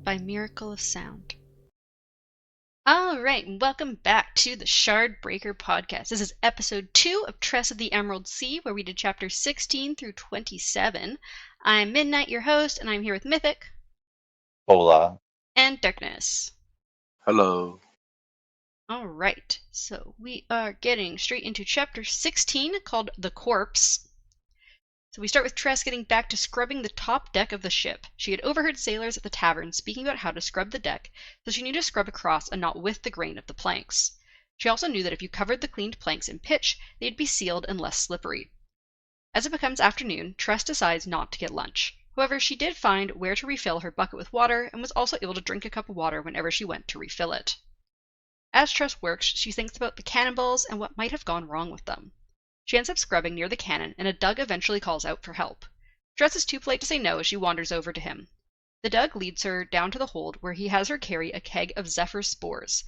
by miracle of sound. Alright, and welcome back to the Shardbreaker podcast. This is episode 2 of Tress of the Emerald Sea, where we did chapters 16 through 27. I'm Midnight, your host, and I'm here with Mythic. Hola. And Darkness. Hello. Alright, so we are getting straight into chapter 16, called The Corpse. So we start with Tress getting back to scrubbing the top deck of the ship. She had overheard sailors at the tavern speaking about how to scrub the deck, so she knew to scrub across and not with the grain of the planks. She also knew that if you covered the cleaned planks in pitch, they'd be sealed and less slippery. As it becomes afternoon, Tress decides not to get lunch. However, she did find where to refill her bucket with water and was also able to drink a cup of water whenever she went to refill it. As Tress works, she thinks about the cannonballs and what might have gone wrong with them. She ends up scrubbing near the cannon, and a Dug eventually calls out for help. Tress is too polite to say no as she wanders over to him. The Dug leads her down to the hold, where he has her carry a keg of Zephyr spores,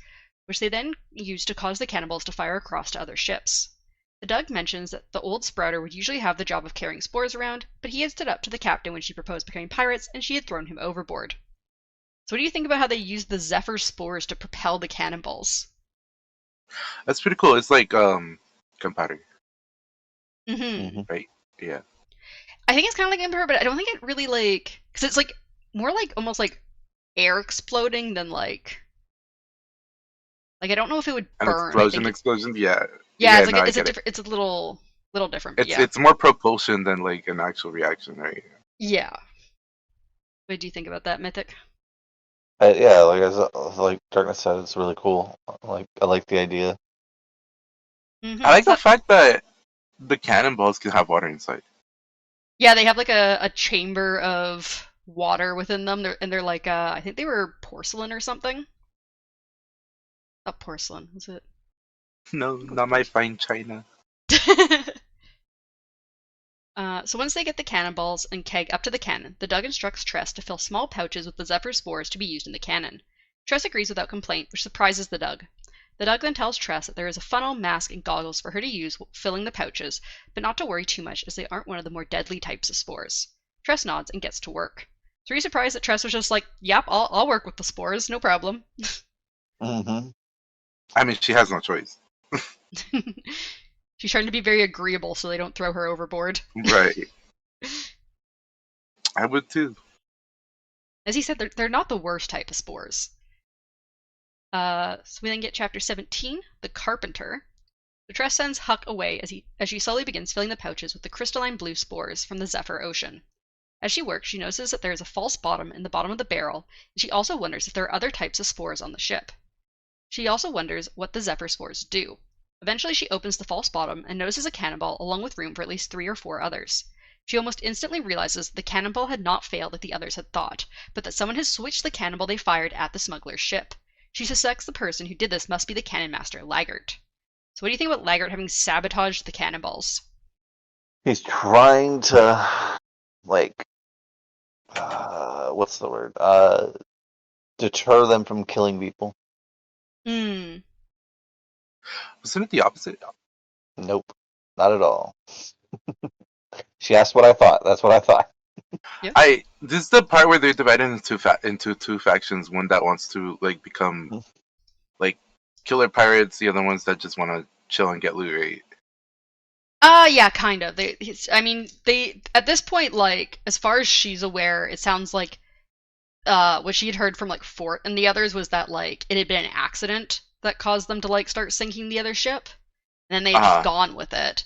which they then use to cause the cannonballs to fire across to other ships. The Dug mentions that the old Sprouter would usually have the job of carrying spores around, but he had stood up to the captain when she proposed becoming pirates, and she had thrown him overboard. So what do you think about how they used the Zephyr spores to propel the cannonballs? That's pretty cool. It's like gunpowder. Mm-hmm. Right? Yeah. I think it's kind of like Emperor, but I don't think it really because it's like more like almost like air exploding than like I don't know if it would burn. Explosion. Yeah. Yeah, it's a little different. It's more propulsion than like an actual reaction, right? Yeah. What do you think about that, Mythic? Yeah, like Darkness said, it's really cool. I like the idea. Mm-hmm. I like the fact that the cannonballs can have water inside. Yeah, they have like a chamber of water within them. They're like I think they were porcelain or something. Not porcelain, was it? No, not my fine china. So once they get the cannonballs and keg up to the cannon, the Dug instructs Tress to fill small pouches with the Zephyr spores to be used in the cannon. Tress agrees without complaint, which surprises the Dug. The Dug then tells Tress that there is a funnel, mask, and goggles for her to use filling the pouches, but not to worry too much as they aren't one of the more deadly types of spores. Tress nods and gets to work. So are you surprised that Tress was just like, yep, I'll work with the spores, no problem. Mm-hmm. I mean, she has no choice. She's trying to be very agreeable so they don't throw her overboard. Right. I would too. As he said, they're not the worst type of spores. So we then get chapter 17, The Carpenter. The Tress sends Huck away as she slowly begins filling the pouches with the crystalline blue spores from the Zephyr Ocean. As she works, she notices that there is a false bottom in the bottom of the barrel, and she also wonders if there are other types of spores on the ship. She also wonders what the Zephyr spores do. Eventually, she opens the false bottom and notices a cannonball along with room for at least 3 or 4 others. She almost instantly realizes the cannonball had not failed like the others had thought, but that someone has switched the cannonball they fired at the smuggler's ship. She suspects the person who did this must be the cannon master, Laggart. So what do you think about Laggart having sabotaged the cannonballs? He's trying to, what's the word? Deter them from killing people. Hmm. Wasn't it the opposite? Nope, not at all. She asked what I thought. That's what I thought. Yep. This is the part where they're divided into two factions. One that wants to become killer pirates. The other ones that just want to chill and get loot, right? Yeah, kind of. They at this point, as far as she's aware, it sounds like what she had heard from Fort and the others was that it had been an accident that caused them to start sinking the other ship, and then they had just gone with it.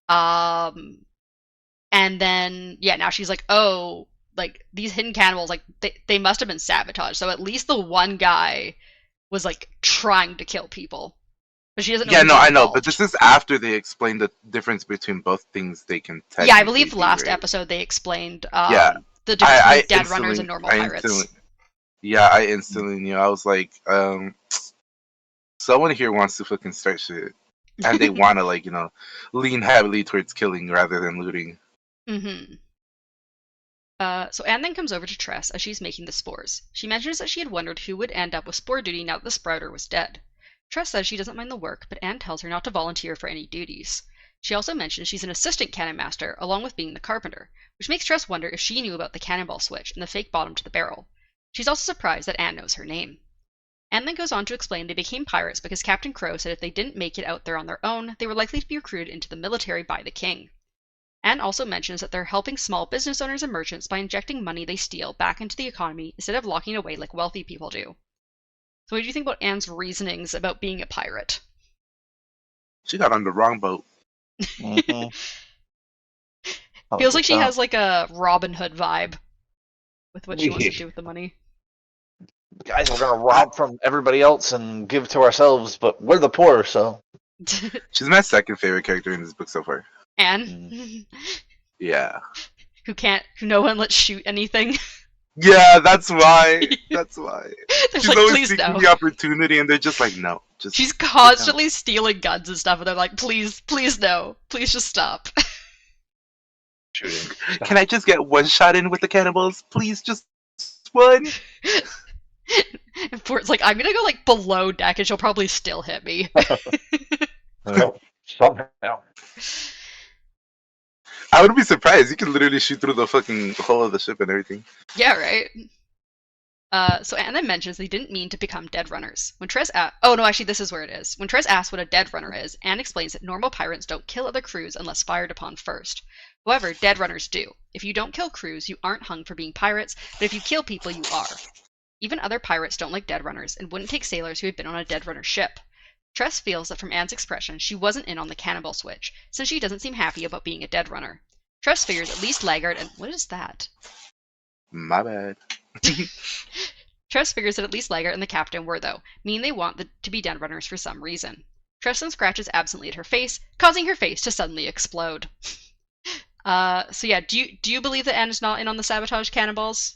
And then now she's like, oh, these hidden cannibals, they must have been sabotaged. So at least the one guy was trying to kill people, but she doesn't know. Yeah, no, I know, but this is after they explained the difference between both things. They can technically I believe last episode they explained the difference between dead runners and normal pirates. I instantly knew. I was like, someone here wants to fucking start shit, and they want to lean heavily towards killing rather than looting. Mm-hmm. So Anne then comes over to Tress as she's making the spores. She mentions that she had wondered who would end up with spore duty now that the Sprouter was dead. Tress says she doesn't mind the work, but Anne tells her not to volunteer for any duties. She also mentions she's an assistant cannon master, along with being the carpenter, which makes Tress wonder if she knew about the cannonball switch and the fake bottom to the barrel. She's also surprised that Anne knows her name. Anne then goes on to explain they became pirates because Captain Crow said if they didn't make it out there on their own, they were likely to be recruited into the military by the king. Anne also mentions that they're helping small business owners and merchants by injecting money they steal back into the economy instead of locking it away like wealthy people do. So what do you think about Anne's reasonings about being a pirate? She got on the wrong boat. Mm-hmm. Feels like she has like a Robin Hood vibe with what she wants to do with the money. Guys, we're gonna rob from everybody else and give to ourselves, but we're the poor, so. She's my second favorite character in this book so far. Anne, Yeah. who no one lets shoot anything. Yeah, that's why. That's why. She's She's like, always please seeking no. the opportunity, and they're just like, no. Just She's constantly stealing guns and stuff, and they're like, please no. Please just stop. Shooting. Can I just get one shot in with the cannibals? Please, just one. And Fort's like, I'm gonna go like below deck and she'll probably still hit me. Somehow. I wouldn't be surprised. You can literally shoot through the fucking hull of the ship and everything. Yeah, right. So Anne then mentions they didn't mean to become dead runners. When Tress oh no, actually this is where it is. When Tress asks what a dead runner is, Anne explains that normal pirates don't kill other crews unless fired upon first. However, dead runners do. If you don't kill crews, you aren't hung for being pirates, but if you kill people, you are. Even other pirates don't like dead runners and wouldn't take sailors who had been on a dead runner ship. Tress feels that from Anne's expression, she wasn't in on the cannibal switch, since she doesn't seem happy about being a dead runner. Tress figures at least Laggard and what is that? My bad. Tress figures that at least Laggard and the captain were, though, meaning they want to be dead runners for some reason. Tress then scratches absently at her face, causing her face to suddenly explode. So yeah, do you believe that Anne is not in on the sabotage cannonballs?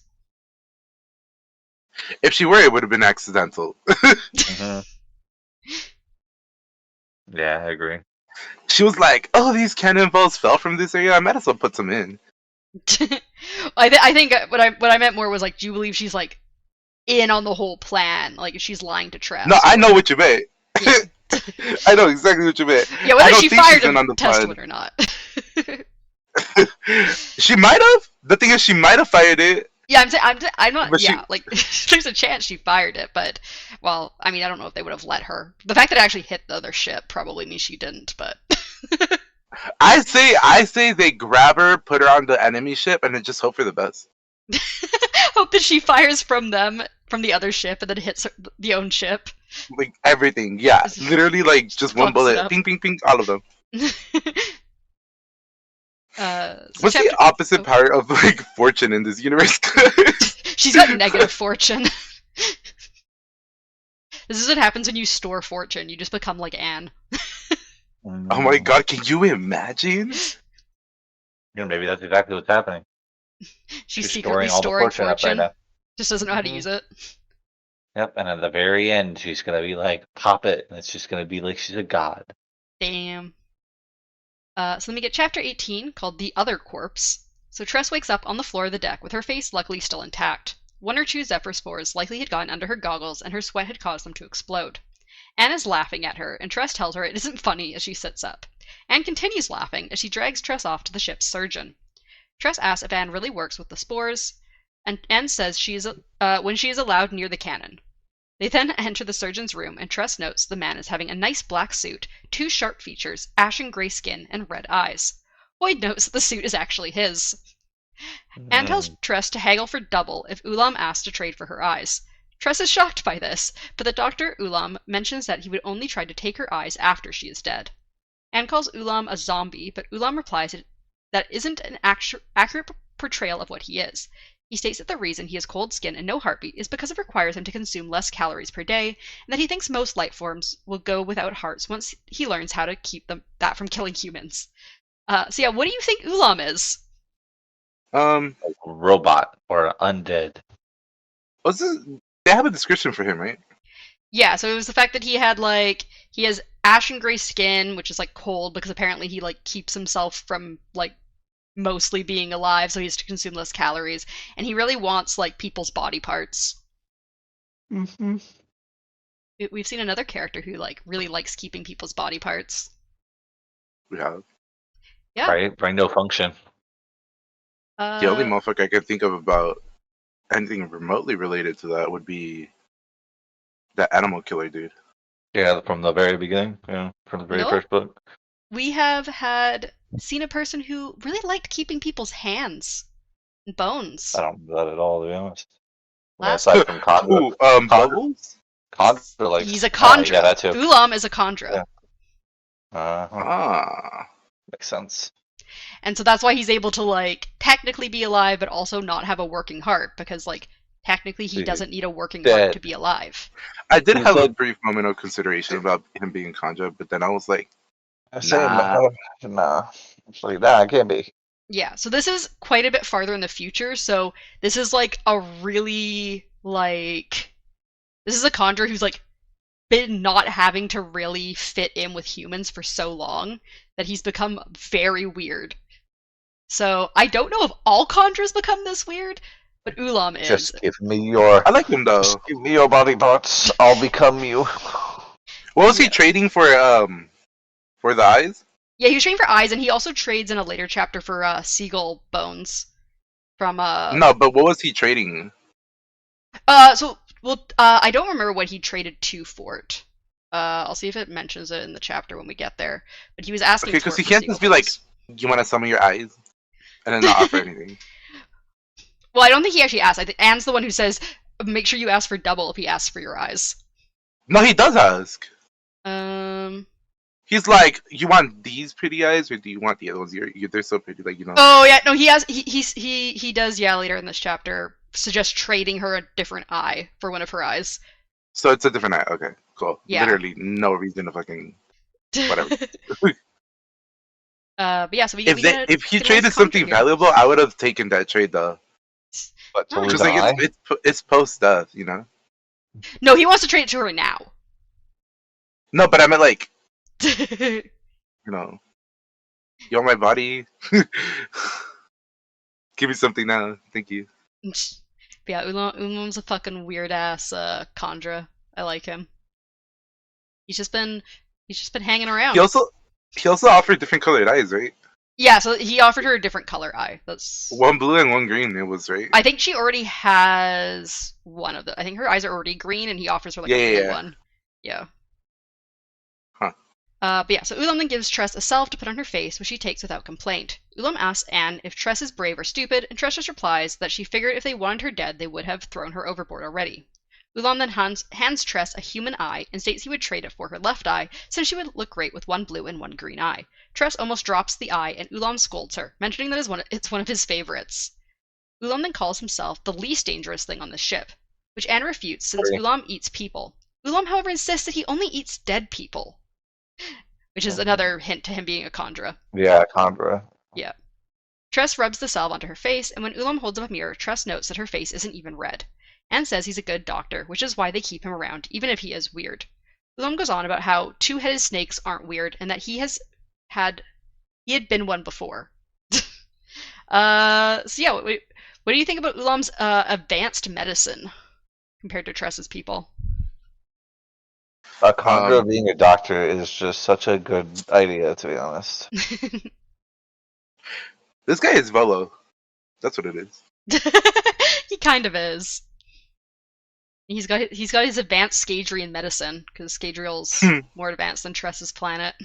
If she were, it would have been accidental. Mm-hmm. Yeah, I agree. She was like, "Oh, these cannonballs fell from this area. I might as well put some in." I think what I meant more was like, do you believe she's like in on the whole plan? Like if she's lying to Tress? No, I know what you meant. Yeah. I know exactly what you meant. Yeah, whether I don't she think fired she's in on him, the test plan. it or not. She might have. The thing is, she might have fired it. Yeah, I'm not. But yeah, like there's a chance she fired it, but well, I mean, I don't know if they would have let her. The fact that it actually hit the other ship probably means she didn't. But I say they grab her, put her on the enemy ship, and then just hope for the best. hope that she fires from the other ship and then hits the own ship. Like everything, yeah, literally, like just one bullet, ping, ping, ping, all of them. What's the opposite part of like fortune in this universe? She's got negative fortune. This is what happens when you store fortune. You just become like Anne. Oh my god, can you imagine? Maybe that's exactly what's happening. She's secretly storing fortune. Right, just doesn't know how to use it. Yep, and at the very end, she's gonna be like, pop it, and it's just gonna be like she's a god. Damn. So let me get chapter 18, called The Other Corpse. So Tress wakes up on the floor of the deck with her face luckily still intact. One or two zephyr spores likely had gotten under her goggles and her sweat had caused them to explode. Anne is laughing at her, and Tress tells her it isn't funny as she sits up. Anne continues laughing as she drags Tress off to the ship's surgeon. Tress asks if Anne really works with the spores, and Anne says when she is allowed near the cannon. They then enter the surgeon's room, and Tress notes the man is having a nice black suit, 2 sharp features, ashen gray skin, and red eyes. Boyd notes that the suit is actually his. Anne tells Tress to haggle for double if Ulam asks to trade for her eyes. Tress is shocked by this, but the Dr. Ulam mentions that he would only try to take her eyes after she is dead. Anne calls Ulam a zombie, but Ulam replies that isn't an accurate portrayal of what he is. He states that the reason he has cold skin and no heartbeat is because it requires him to consume less calories per day, and that he thinks most life forms will go without hearts once he learns how to keep that from killing humans. So yeah, what do you think Ulam is? Like robot or undead. What's this? They have a description for him, right? Yeah, so it was the fact that he has ashen gray skin, which is like cold because apparently he like keeps himself from like mostly being alive, so he has to consume less calories, and he really wants like people's body parts. Mm-hmm. We've seen another character who like really likes keeping people's body parts. We have. Yeah. Right, brain no function. The only motherfucker I can think of about anything remotely related to that would be that animal killer dude. Yeah, from the very beginning. Yeah, from the very Nope. first book. We have seen a person who really liked keeping people's hands and bones. I don't know that at all, to be honest. I mean, Last aside from Contra, Ooh, Bubbles? Contra likes. He's a Khandra. Yeah, that too. Ulam is a Khandra. Yeah. Ah. Makes sense. And so that's why he's able to, like, technically be alive, but also not have a working heart, because, like, technically he doesn't need a working heart to be alive. I did He's have a dead. brief moment of consideration about him being Kanja, but then I was like, Same. Nah. Nah. It's like, nah, it can't be. Yeah, so this is quite a bit farther in the future, so this is, like, a really, like... This is a Khandra who's, like, been not having to really fit in with humans for so long that he's become very weird. So I don't know if all Khandras become this weird, but Ulam is. Just give me your. I like him though. Just give me your body parts. I'll become you. What was he trading for the eyes? Yeah, he was trading for eyes, and he also trades in a later chapter for seagull bones from No, but what was he trading? I don't remember what he traded to for it. I'll see if it mentions it in the chapter when we get there. But he was asking. Okay, because he can't just be like, "You want to summon your eyes," and then not offer anything. Well, I don't think he actually asked. I think Anne's the one who says, "Make sure you ask for double if he asks for your eyes." No, he does ask. He's like, "You want these pretty eyes, or do you want the other ones? They're so pretty, like, you know." Oh yeah, no, he does. Yeah, later in this chapter, suggest trading her a different eye for one of her eyes. So it's a different eye. Okay, cool. Yeah. Literally no reason to fucking whatever. But yeah, so if he traded something valuable, I would have taken that trade though. But to lose Because an eye? like it's post death, you know. No, he wants to trade it to her now. No, but I meant like, you know, you want my body? Give me something now, thank you. But yeah, Ulam's a fucking weird ass Khandra. I like him. He's just been hanging around. He also offered different colored eyes, right? Yeah, so he offered her a different color eye. That's one blue and one green. It was right. I think she already has one of them. I think her eyes are already green, and he offers her like a blue one. Yeah. Huh. But yeah, so Ulam then gives Tress a salve to put on her face, which she takes without complaint. Ulam asks Anne if Tress is brave or stupid, and Tress just replies that she figured if they wanted her dead, they would have thrown her overboard already. Ulam then hands Tress a human eye and states he would trade it for her left eye, since she would look great with one blue and one green eye. Tress almost drops the eye, and Ulam scolds her, mentioning that it's one of his favorites. Ulam then calls himself the least dangerous thing on the ship, which Anne refutes since Ulam eats people. Ulam, however, insists that he only eats dead people, which is another hint to him being a Khandra. Yeah, Khandra. Yeah. Tress rubs the salve onto her face, and when Ulam holds up a mirror, Tress notes that her face isn't even red. Anne says he's a good doctor, which is why they keep him around, even if he is weird. Ulam goes on about how two-headed snakes aren't weird, and that he had been one before. So yeah, what do you think about Ulam's advanced medicine compared to Tress's people? A Khandra being a doctor is just such a good idea, to be honest. This guy is Volo. That's what it is. He kind of is. He's got his advanced Scadrian medicine, because Scadrial's more advanced than Tress's planet.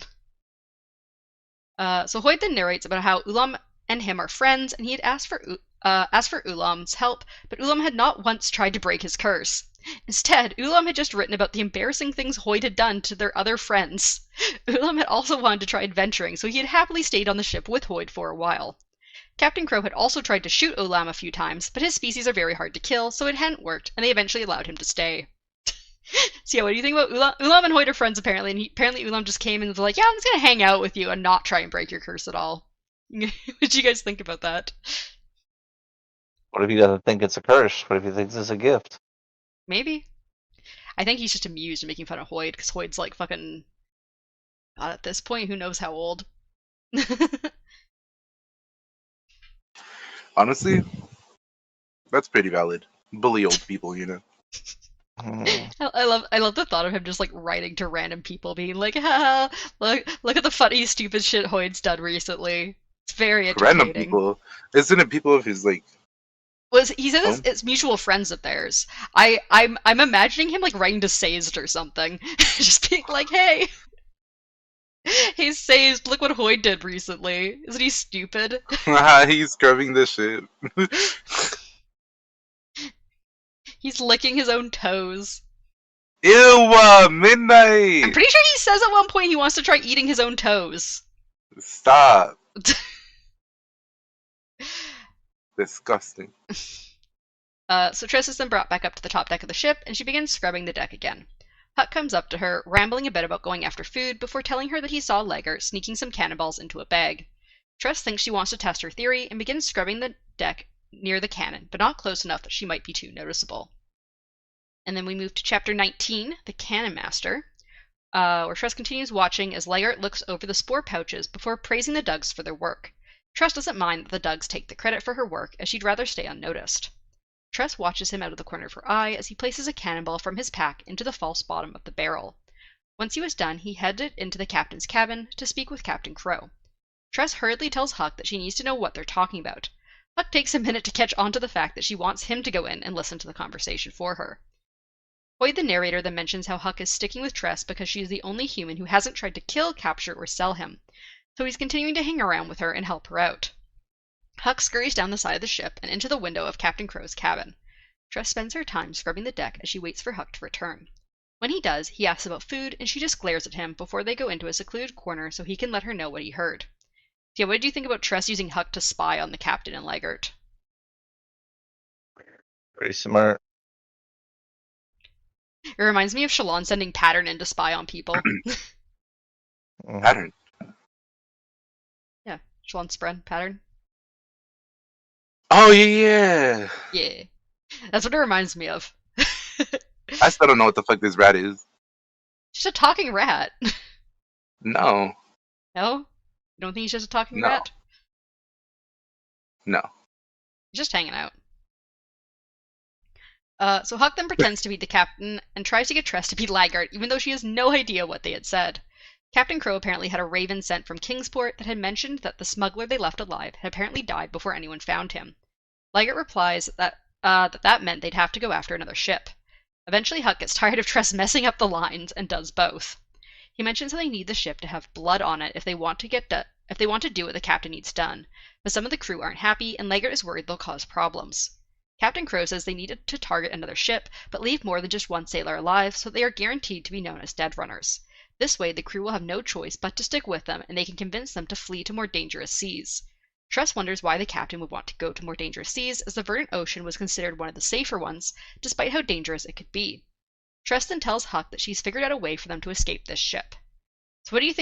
So Hoyt then narrates about how Ulam and him are friends, and he had asked for Ulam's help, but Ulam had not once tried to break his curse. Instead, Ulam had just written about the embarrassing things Hoyt had done to their other friends. Ulam had also wanted to try adventuring, so he had happily stayed on the ship with Hoyt for a while. Captain Crow had also tried to shoot Ulam a few times, but his species are very hard to kill, so it hadn't worked, and they eventually allowed him to stay. So yeah, what do you think about Ulam? Ulam and Hoyt are friends, apparently, and apparently Ulam just came and was like, yeah, I'm just gonna hang out with you and not try and break your curse at all. What do you guys think about that? What if he doesn't think it's a curse? What if he thinks it's a gift? Maybe. I think he's just amused and making fun of Hoyt, because Hoyt's like fucking... God, at this point, who knows how old? Honestly, that's pretty valid. Bully old people, you know. I love the thought of him just like writing to random people, being like, "Ha, look at the funny, stupid shit Hoyt's done recently." It's very entertaining. Random people, isn't it? People of his like. Well, he says it's mutual friends of theirs. I'm imagining him like writing to Sazed or something, just being like, "Hey, hey Sazed, look what Hoyd did recently. Isn't he stupid?" He's scrubbing this shit. He's licking his own toes. Ew, midnight! I'm pretty sure he says at one point he wants to try eating his own toes. Stop. Disgusting. So Tress is then brought back up to the top deck of the ship, and she begins scrubbing the deck again. Huck comes up to her, rambling a bit about going after food, before telling her that he saw Liger sneaking some cannonballs into a bag. Tress thinks she wants to test her theory, and begins scrubbing the deck near the cannon, but not close enough that she might be too noticeable. And then we move to Chapter 19, The Cannon Master, where Tress continues watching as Liger looks over the spore pouches before praising the Dugs for their work. Tress doesn't mind that the Dugs take the credit for her work, as she'd rather stay unnoticed. Tress watches him out of the corner of her eye as he places a cannonball from his pack into the false bottom of the barrel. Once he was done, he headed into the captain's cabin to speak with Captain Crow. Tress hurriedly tells Huck that she needs to know what they're talking about. Huck takes a minute to catch on to the fact that she wants him to go in and listen to the conversation for her. Hoyd the narrator then mentions how Huck is sticking with Tress because she is the only human who hasn't tried to kill, capture, or sell him, so he's continuing to hang around with her and help her out. Huck scurries down the side of the ship and into the window of Captain Crow's cabin. Tress spends her time scrubbing the deck as she waits for Huck to return. When he does, he asks about food, and she just glares at him before they go into a secluded corner so he can let her know what he heard. So yeah, what did you think about Tress using Huck to spy on the captain and Ligert? Pretty smart. It reminds me of Shalon sending Pattern in to spy on people. Pattern. Yeah, Shalon's friend, Pattern. Oh, yeah. Yeah. That's what it reminds me of. I still don't know what the fuck this rat is. She's a talking rat. No. No? You don't think he's just a talking No. rat? No. He's just hanging out. So Huck then pretends to be the captain and tries to get Tress to be Ligert, even though she has no idea what they had said. Captain Crow apparently had a raven sent from Kingsport that had mentioned that the smuggler they left alive had apparently died before anyone found him. Ligert replies that that meant they'd have to go after another ship. Eventually Huck gets tired of Tress messing up the lines and does both. He mentions that they need the ship to have blood on it if they want to do what the captain needs done, but some of the crew aren't happy and Ligert is worried they'll cause problems. Captain Crow says they needed to target another ship, but leave more than just one sailor alive so they are guaranteed to be known as dead runners. This way the crew will have no choice but to stick with them and they can convince them to flee to more dangerous seas. Tress wonders why the captain would want to go to more dangerous seas, as the verdant ocean was considered one of the safer ones, despite how dangerous it could be. Tress then tells Huck that she's figured out a way for them to escape this ship. So why do you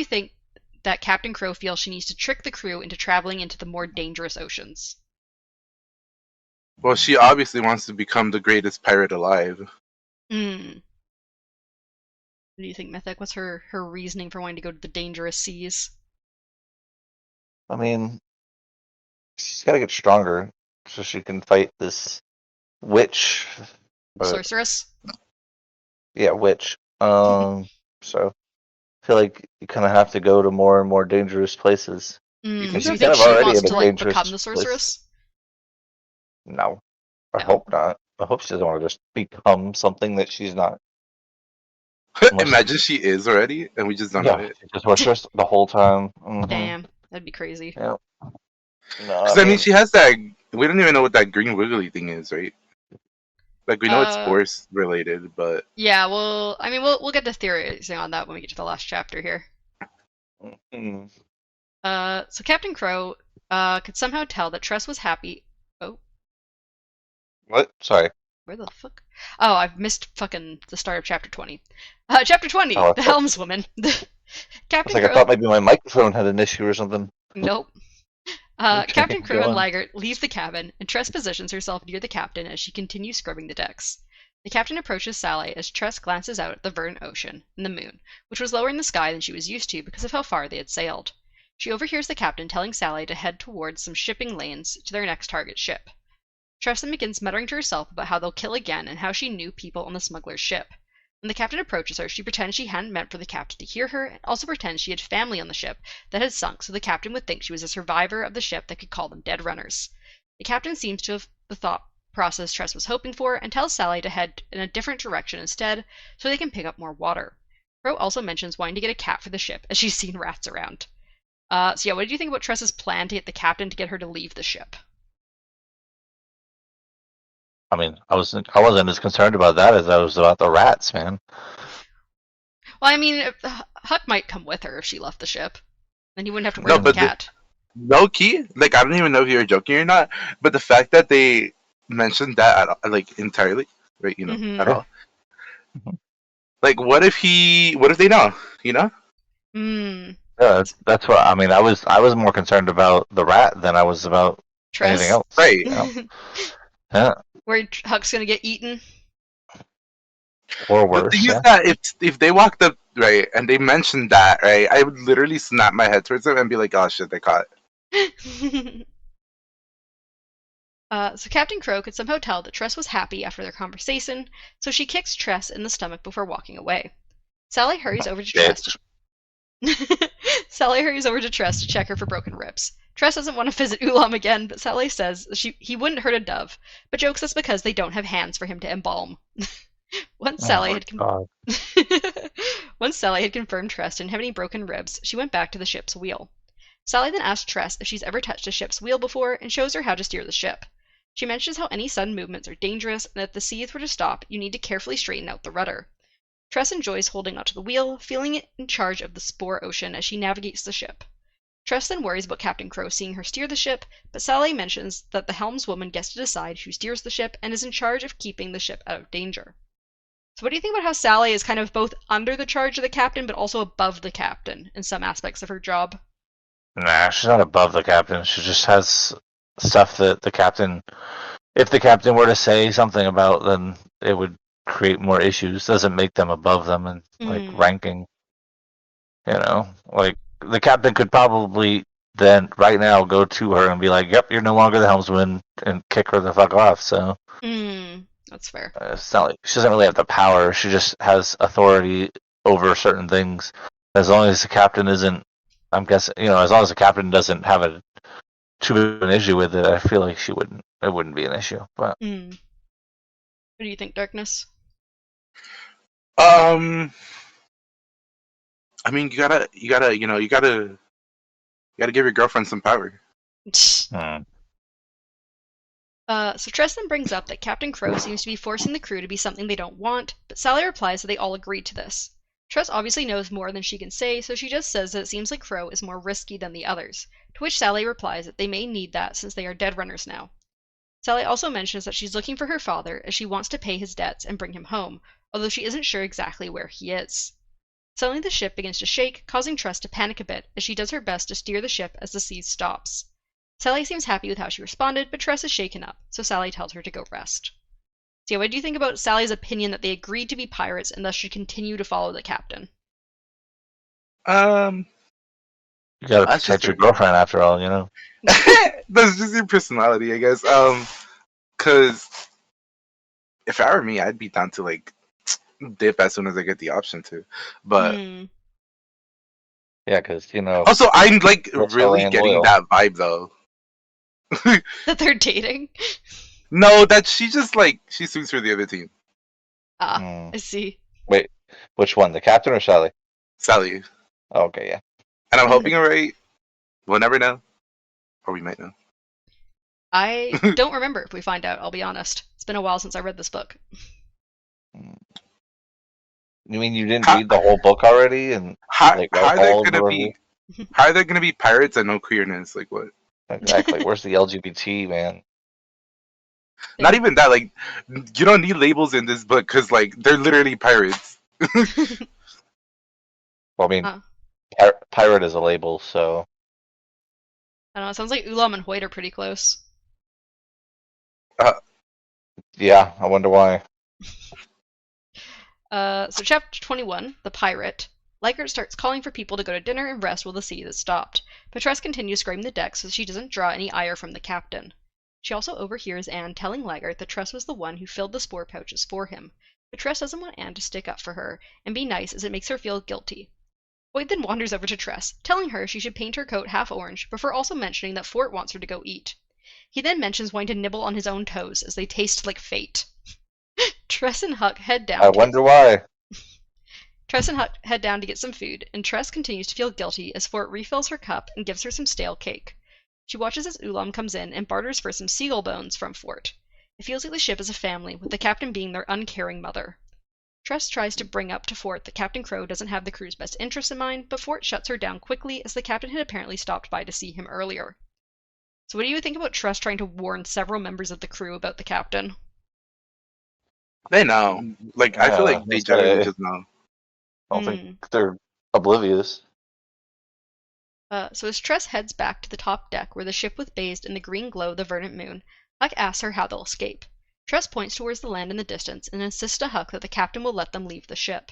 think that Captain Crow feels she needs to trick the crew into traveling into the more dangerous oceans? Well, she obviously wants to become the greatest pirate alive. What do you think, Mythic? What's her reasoning for wanting to go to the dangerous seas? I mean, she's got to get stronger so she can fight this witch. Sorceress? Yeah, witch. So I feel like you kind of have to go to more and more dangerous places. Do you think think she's she already wants in a to like dangerous become the place. sorceress? No. I No. hope not. I hope she doesn't want to just become something that she's not. Imagine she is already, and we just don't know Yeah, it. she's just sorceress the whole time. Mhm. Damn, that'd be crazy. Yeah. No, Because I mean, she has that. We don't even know what that green wiggly thing is, right? Like we know it's force related, but yeah. Well, I mean, we'll get to theorizing on that when we get to the last chapter here. Mhm. So Captain Crow could somehow tell that Tress was happy. Oh, What? Sorry. where the fuck? Oh, I've missed fucking the start of chapter 20. Chapter 20, Oh, the I thought- helmswoman. I was Captain like, Crow. I thought maybe my microphone had an issue or something. Nope. Okay, Captain Crow go and on. Ligert leave the cabin, and Tress positions herself near the captain as she continues scrubbing the decks. The captain approaches Sally as Tress glances out at the verdant ocean and the moon, which was lower in the sky than she was used to because of how far they had sailed. She overhears the captain telling Sally to head towards some shipping lanes to their next target ship. Tress then begins muttering to herself about how they'll kill again and how she knew people on the smuggler's ship. When the captain approaches her, she pretends she hadn't meant for the captain to hear her, and also pretends she had family on the ship that had sunk so the captain would think she was a survivor of the ship that could call them dead runners. The captain seems to have the thought process Tress was hoping for and tells Sally to head in a different direction instead so they can pick up more water. Crow also mentions wanting to get a cat for the ship as she's seen rats around. So yeah, what did you think about Tress's plan to get the captain to get her to leave the ship? I mean, I wasn't as concerned about that as I was about the rats, man. Well, I mean, Huck might come with her if she left the ship. Then he wouldn't have to worry No, about the but cat. low key, like I don't even know if you're joking or not, but the fact that they mentioned that like entirely, right? You know, Mm-hmm. at all. Like, what if they know? You know? Hmm. Yeah, that's what I mean. I was more concerned about the rat than I was about anything Tress? else. Right. You know? Yeah, Where Huck's gonna get eaten? or The thing worse. is Yeah. that if they walked up right and they mentioned that right, I would literally snap my head towards them and be like, "Oh shit, they caught." So Captain Crow could somehow tell that Tress was happy after their conversation, so she kicks Tress in the stomach before walking away. Sally hurries over to Tress Bitch. Sally hurries over to Tress to check her for broken ribs. Tress doesn't want to visit Ulam again, but Sally says he wouldn't hurt a dove, but jokes that's because they don't have hands for him to embalm. Once Oh Sally my had God. Once Sally had confirmed Tress didn't have any broken ribs, she went back to the ship's wheel. Sally then asks Tress if she's ever touched a ship's wheel before and shows her how to steer the ship. She mentions how any sudden movements are dangerous and that if the seas were to stop, you need to carefully straighten out the rudder. Tress enjoys holding onto the wheel, feeling it in charge of the spore ocean as she navigates the ship. Tress then worries about Captain Crow seeing her steer the ship, but Sally mentions that the helmswoman gets to decide who steers the ship and is in charge of keeping the ship out of danger. So what do you think about how Sally is kind of both under the charge of the captain but also above the captain in some aspects of her job? Nah, she's not above the captain. She just has stuff that the captain, if the captain were to say something about, then it would create more issues. Doesn't make them above them and like ranking. You know, like the captain could probably then right now go to her and be like, "Yep, you're no longer the helmsman," and kick her the fuck off. So That's fair. it's not like she doesn't really have the power. She just has authority over certain things. As long as the captain isn't, I'm guessing, as long as the captain doesn't have a too big of an issue with it, I feel like she wouldn't. It wouldn't be an issue. But What do you think, Darkness? I mean, you gotta give your girlfriend some power. So Tress then brings up that Captain Crow seems to be forcing the crew to be something they don't want, but Sally replies that they all agreed to this. Tress obviously knows more than she can say, so she just says that it seems like Crow is more risky than the others, to which Sally replies that they may need that since they are dead runners now. Sally also mentions that she's looking for her father as she wants to pay his debts and bring him home, although she isn't sure exactly where he is. Suddenly the ship begins to shake, causing Tress to panic a bit as she does her best to steer the ship as the sea stops. Sally seems happy with how she responded, but Tress is shaken up, so Sally tells her to go rest. So yeah, what do you think about Sally's opinion that they agreed to be pirates and thus should continue to follow the captain? you gotta That's protect just your girlfriend after all, that's just your personality, I guess. Because if I were me, I'd be down to like dip as soon as I get the option to. But Yeah, because also, I'm like that's really and getting loyal. that vibe though. That they're dating? No, that she just like she swings for the other team. I see. Wait, which one? The captain or Sally? Sally. Oh, okay, yeah. And I'm hoping I'm right. We'll never know. Or we might know. I don't remember if we find out, I'll be honest. It's been a while since I read this book. You mean you didn't read the whole book already and how read are there all of gonna the be how are there gonna be pirates and no queerness? Like what? Exactly. Where's the LGBT, man? Not even that. Like you don't need labels in this book because like they're literally pirates. Well, I mean, pirate is a label, so. I don't know, it sounds like Ulam and Hoyt are pretty close. Yeah, I wonder why. So chapter 21, The Pirate. Leichardt starts calling for people to go to dinner and rest while the sea has stopped, but Tress continues scrubbing the deck so she doesn't draw any ire from the captain. She also overhears Anne telling Leichardt that Tress was the one who filled the spore pouches for him, but Tress doesn't want Anne to stick up for her and be nice as it makes her feel guilty. Hoyt then wanders over to Tress, telling her she should paint her coat half orange before also mentioning that Fort wants her to go eat. He then mentions wanting to nibble on his own toes as they taste like fate. Tress and Huck head down. I wonder why. Tress and Huck head down to get some food, and Tress continues to feel guilty as Fort refills her cup and gives her some stale cake. She watches as Ulam comes in and barters for some seagull bones from Fort. It feels like the ship is a family, with the captain being their uncaring mother. Tress tries to bring up to Fort that Captain Crow doesn't have the crew's best interests in mind, but Fort shuts her down quickly as the captain had apparently stopped by to see him earlier. So what do you think about Tress trying to warn several members of the crew about the captain? They know. Like, I feel like they generally just know. I don't think they're oblivious. So as Tress heads back to the top deck where the ship was bathed in the green glow of the verdant moon, Huck asks her how they'll escape. Tress points towards the land in the distance and insists to Huck that the captain will let them leave the ship.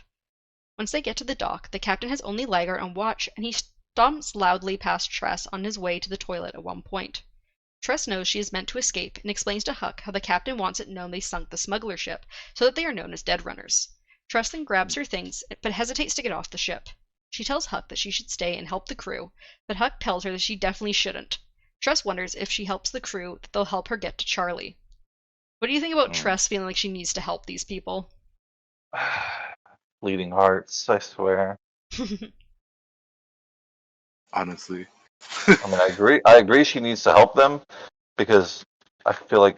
Once they get to the dock, the captain has only Lagar on watch, and he stomps loudly past Tress on his way to the toilet at one point. Tress knows she is meant to escape and explains to Huck how the captain wants it known they sunk the smuggler ship, so that they are known as dead runners. Tress then grabs her things, but hesitates to get off the ship. She tells Huck that she should stay and help the crew, but Huck tells her that she definitely shouldn't. Tress wonders if she helps the crew, that they'll help her get to Charlie. What do you think about Tress feeling like she needs to help these people? Bleeding hearts, I swear. Honestly. I mean, I agree she needs to help them because I feel like,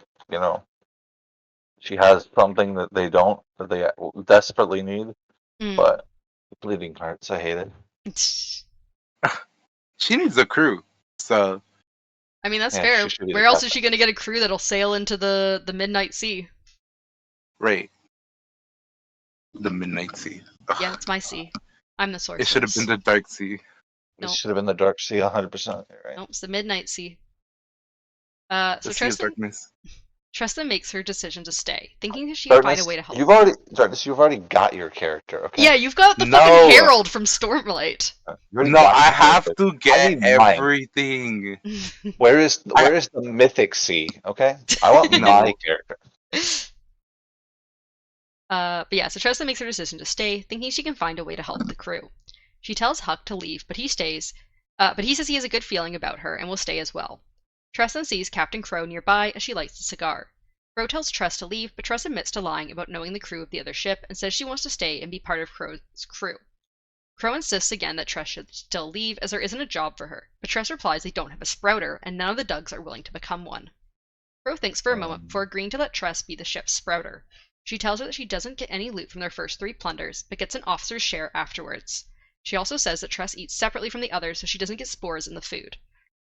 she has something that they don't, that they desperately need. But bleeding hearts, I hate it. She needs a crew, so. I mean, that's fair. Where else is she going to get a crew that'll sail into the Midnight Sea? Right. The Midnight Sea. Ugh. Yeah, it's my sea. I'm the sorceress. It should have been the Dark Sea. It should have been the Dark Sea, 100%. Right? Nope, it's the Midnight Sea. So Tress then makes her decision to stay, thinking that she can find a way to help. You've already got your character, okay? Yeah, you've got the fucking Herald from Stormlight. No, I have to get everything. Where is the Mythic Sea? Okay, I want my character. But yeah, so Tress then makes her decision to stay, thinking she can find a way to help the crew. She tells Huck to leave, but he stays. But he says he has a good feeling about her and will stay as well. Tress then sees Captain Crow nearby as she lights the cigar. Crow tells Tress to leave, but Tress admits to lying about knowing the crew of the other ship and says she wants to stay and be part of Crow's crew. Crow insists again that Tress should still leave as there isn't a job for her, but Tress replies they don't have a sprouter and none of the Dougs are willing to become one. Crow thinks for a moment before agreeing to let Tress be the ship's sprouter. She tells her that she doesn't get any loot from their first 3 plunders, but gets an officer's share afterwards. She also says that Tress eats separately from the others so she doesn't get spores in the food.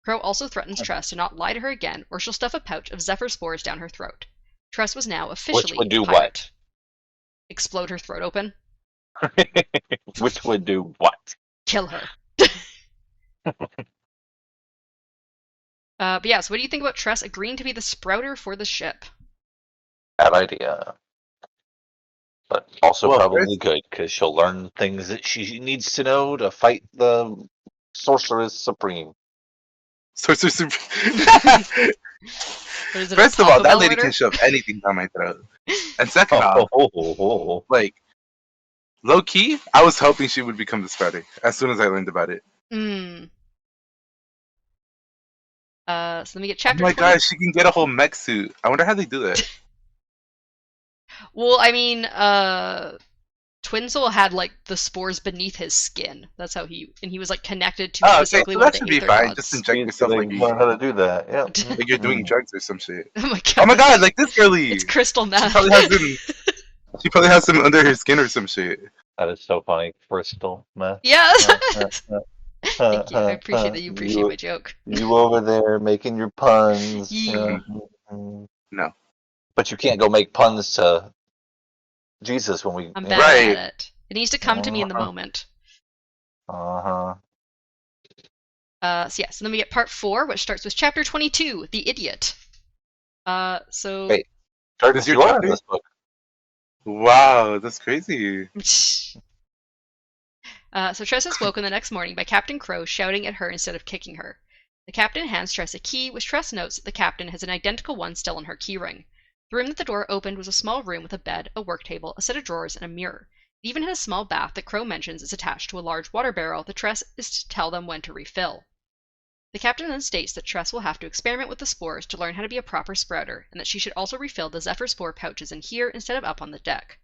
Crow also threatens Tress to not lie to her again, or she'll stuff a pouch of Zephyr spores down her throat. Tress was now officially Which would do a pirate. what? Explode her throat open. Which would do what? Kill her. But yeah, so what do you think about Tress agreeing to be the sprouter for the ship? Bad idea. But also probably good, because she'll learn things that she needs to know to fight the Sorceress Supreme. Sorcerer Supreme. First of all, that lady can shove anything down my throat. And second off, like, low key, I was hoping she would become the sprouter as soon as I learned about it. So let me get chapter 20. Oh my god, she can get a whole mech suit. I wonder how they do that. Well, I mean, Twinsoul had like the spores beneath his skin. That's how he was like connected to specifically so one that of should the be fine. gods. Just inject yourself like you learn how to do that. Yeah, like you're doing drugs or some shit. Oh my god, like this girlie. It's crystal meth. She probably has some under her skin or some shit. That is so funny. Crystal meth. Yeah. Thank you. I appreciate that you appreciate my joke. You over there making your puns. No. But you can't go make puns to Jesus when we... I'm bad at it. It needs to come to me in the moment. So yeah, so then we get part 4, which starts with chapter 22, The Idiot. So... Wait, Curtis, you are in this book. Wow, that's crazy. So Tress is woken the next morning by Captain Crow shouting at her instead of kicking her. The captain hands Tress a key, which Tress notes that the captain has an identical one still on her keyring. The room that the door opened was a small room with a bed, a work table, a set of drawers, and a mirror. It even had a small bath that Crow mentions is attached to a large water barrel that Tress is to tell them when to refill. The captain then states that Tress will have to experiment with the spores to learn how to be a proper sprouter, and that she should also refill the Zephyr spore pouches in here instead of up on the deck.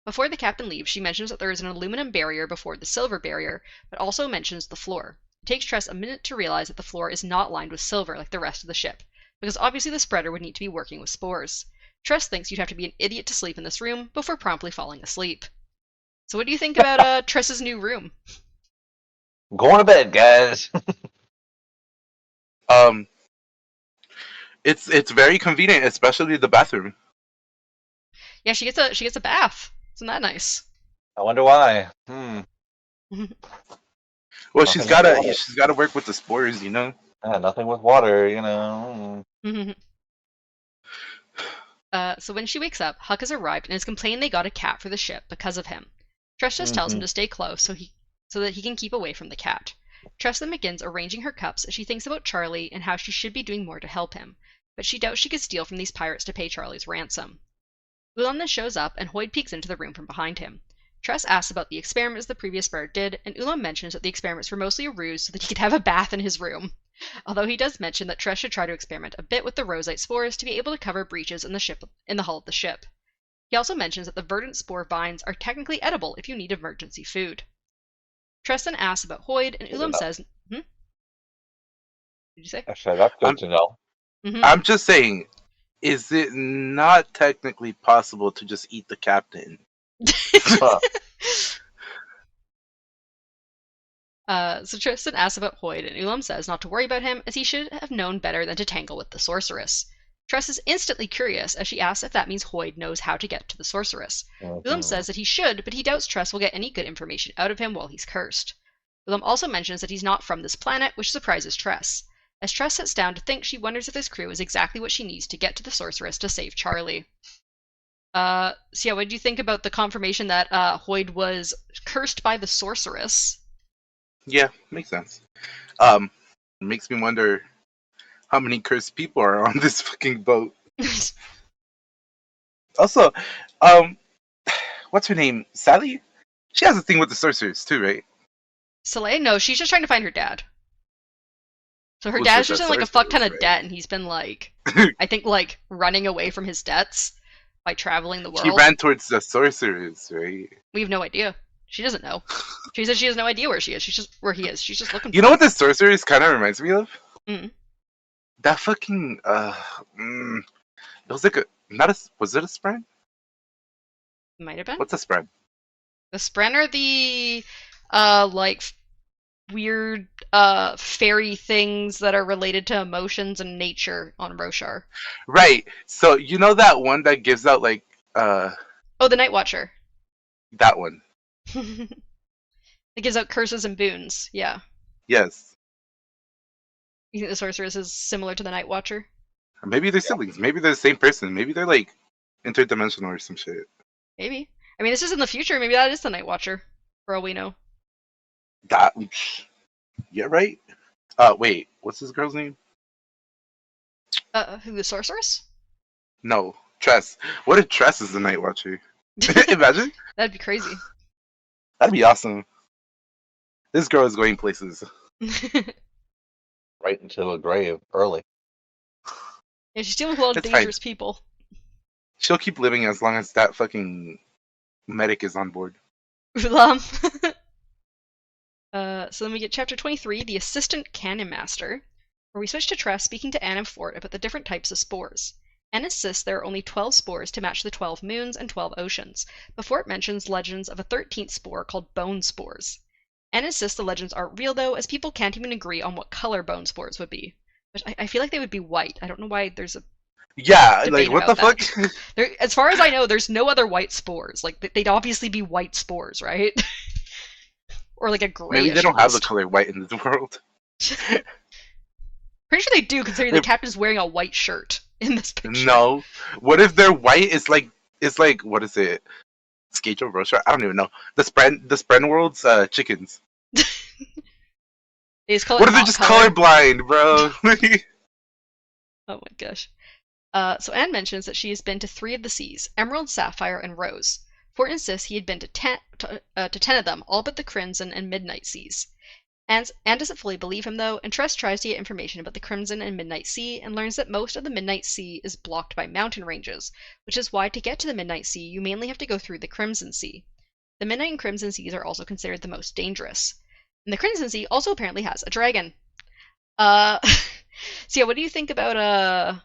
Before the captain leaves, she mentions that there is an aluminum barrier before the silver barrier, but also mentions the floor. It takes Tress a minute to realize that the floor is not lined with silver like the rest of the ship, because obviously the spreader would need to be working with spores. Tress thinks you'd have to be an idiot to sleep in this room before promptly falling asleep. So what do you think about Tress's new room? Going to bed, guys. It's very convenient, especially the bathroom. Yeah, she gets a bath. Isn't that nice? I wonder why. Well, Nothing she's with gotta water. work with the spores, you know. Nothing with water, you know. So when she wakes up, Huck has arrived and is complaining they got a cat for the ship because of him. Tress just tells him to stay close so that he can keep away from the cat. Tress then begins arranging her cups as she thinks about Charlie and how she should be doing more to help him, but she doubts she could steal from these pirates to pay Charlie's ransom. Ulam then shows up and Hoyd peeks into the room from behind him. Tress asks about the experiments the previous bird did, and Ulam mentions that the experiments were mostly a ruse so that he could have a bath in his room. Although he does mention that Tress should try to experiment a bit with the rosite spores to be able to cover breaches in the hull of the ship. He also mentions that the verdant spore vines are technically edible if you need emergency food. Tress then asks about Hoyd, and Ulam says, Did you say? Actually, that's good to know. I'm just saying, is it not technically possible to just eat the captain? So Tristan asks about Hoyd, and Ulam says not to worry about him, as he should have known better than to tangle with the sorceress. Tress is instantly curious, as she asks if that means Hoyd knows how to get to the sorceress. Ulam says that he should, but he doubts Tress will get any good information out of him while he's cursed. Ulam also mentions that he's not from this planet, which surprises Tress. As Tress sits down to think, she wonders if this crew is exactly what she needs to get to the sorceress to save Charlie. So yeah, what do you think about the confirmation that Hoyd was cursed by the sorceress? Yeah, makes sense. It makes me wonder how many cursed people are on this fucking boat. Also, what's her name? Sally? She has a thing with the sorcerers too, right? Soleil? No, she's just trying to find her dad. So her Who's dad's with just that in like a fuck ton of sorceress, debt, and he's been like, I think like running away from his debts by traveling the world. She ran towards the sorcerers, right? We have no idea. She doesn't know. She says she has no idea where she is. She's just where he is. She's just looking. You know what the sorcerers kind of reminds me of? Mm. That fucking it was like was it a spren? Might have been. What's a spren? The Spren are the like weird fairy things that are related to emotions and nature on Roshar. Right. So you know that one that gives out like Oh, the Night Watcher. that one. It gives out curses and boons. Yeah. Yes. You think the sorceress is similar to the Night Watcher? Maybe they're siblings. Maybe they're the same person. Maybe they're like interdimensional or some shit. Maybe. I mean, this is in the future. Maybe that is the Night Watcher, for all we know. That. Yeah, right. Wait. What's this girl's name? Who, the sorceress? No, Tress. What if Tress is the Night Watcher? Imagine. That'd be crazy. That'd be awesome. This girl is going places. Right into a grave early. Yeah, she's dealing with a lot of It's dangerous people. She'll keep living as long as that fucking medic is on board. So then we get chapter 23, The Assistant Cannon Master, where we switch to Tress speaking to Anne and Fort about the different types of spores. Anne insists there are only 12 spores to match the 12 moons and 12 oceans, but Fort mentions legends of a 13th spore called bone spores. Anne insists the legends aren't real though, as people can't even agree on what color bone spores would be. But I feel like they would be white. I don't know why there's a Yeah, debate like what the about fuck? There, as far as I know, there's no other white spores. Like they'd obviously be white spores, right? Or like a grayish. Maybe they don't have the color white in this world. Pretty sure they do, considering the captain's wearing a white shirt in this picture. No. What if they're white? It's like what is it? Skate or Roshar? I don't even know. The Spren world's chickens. They just call it What if they're not just color. colorblind, bro? Oh my gosh. So Anne mentions that she has been to 3 of the seas: Emerald, Sapphire, and Rose. Fort insists he had been to 10 of them, all but the Crimson and Midnight seas. Anne doesn't fully believe him, though, and Tress tries to get information about the Crimson and Midnight Sea and learns that most of the Midnight Sea is blocked by mountain ranges, which is why to get to the Midnight Sea, you mainly have to go through the Crimson Sea. The Midnight and Crimson Seas are also considered the most dangerous. And the Crimson Sea also apparently has a dragon. So yeah, what do you think about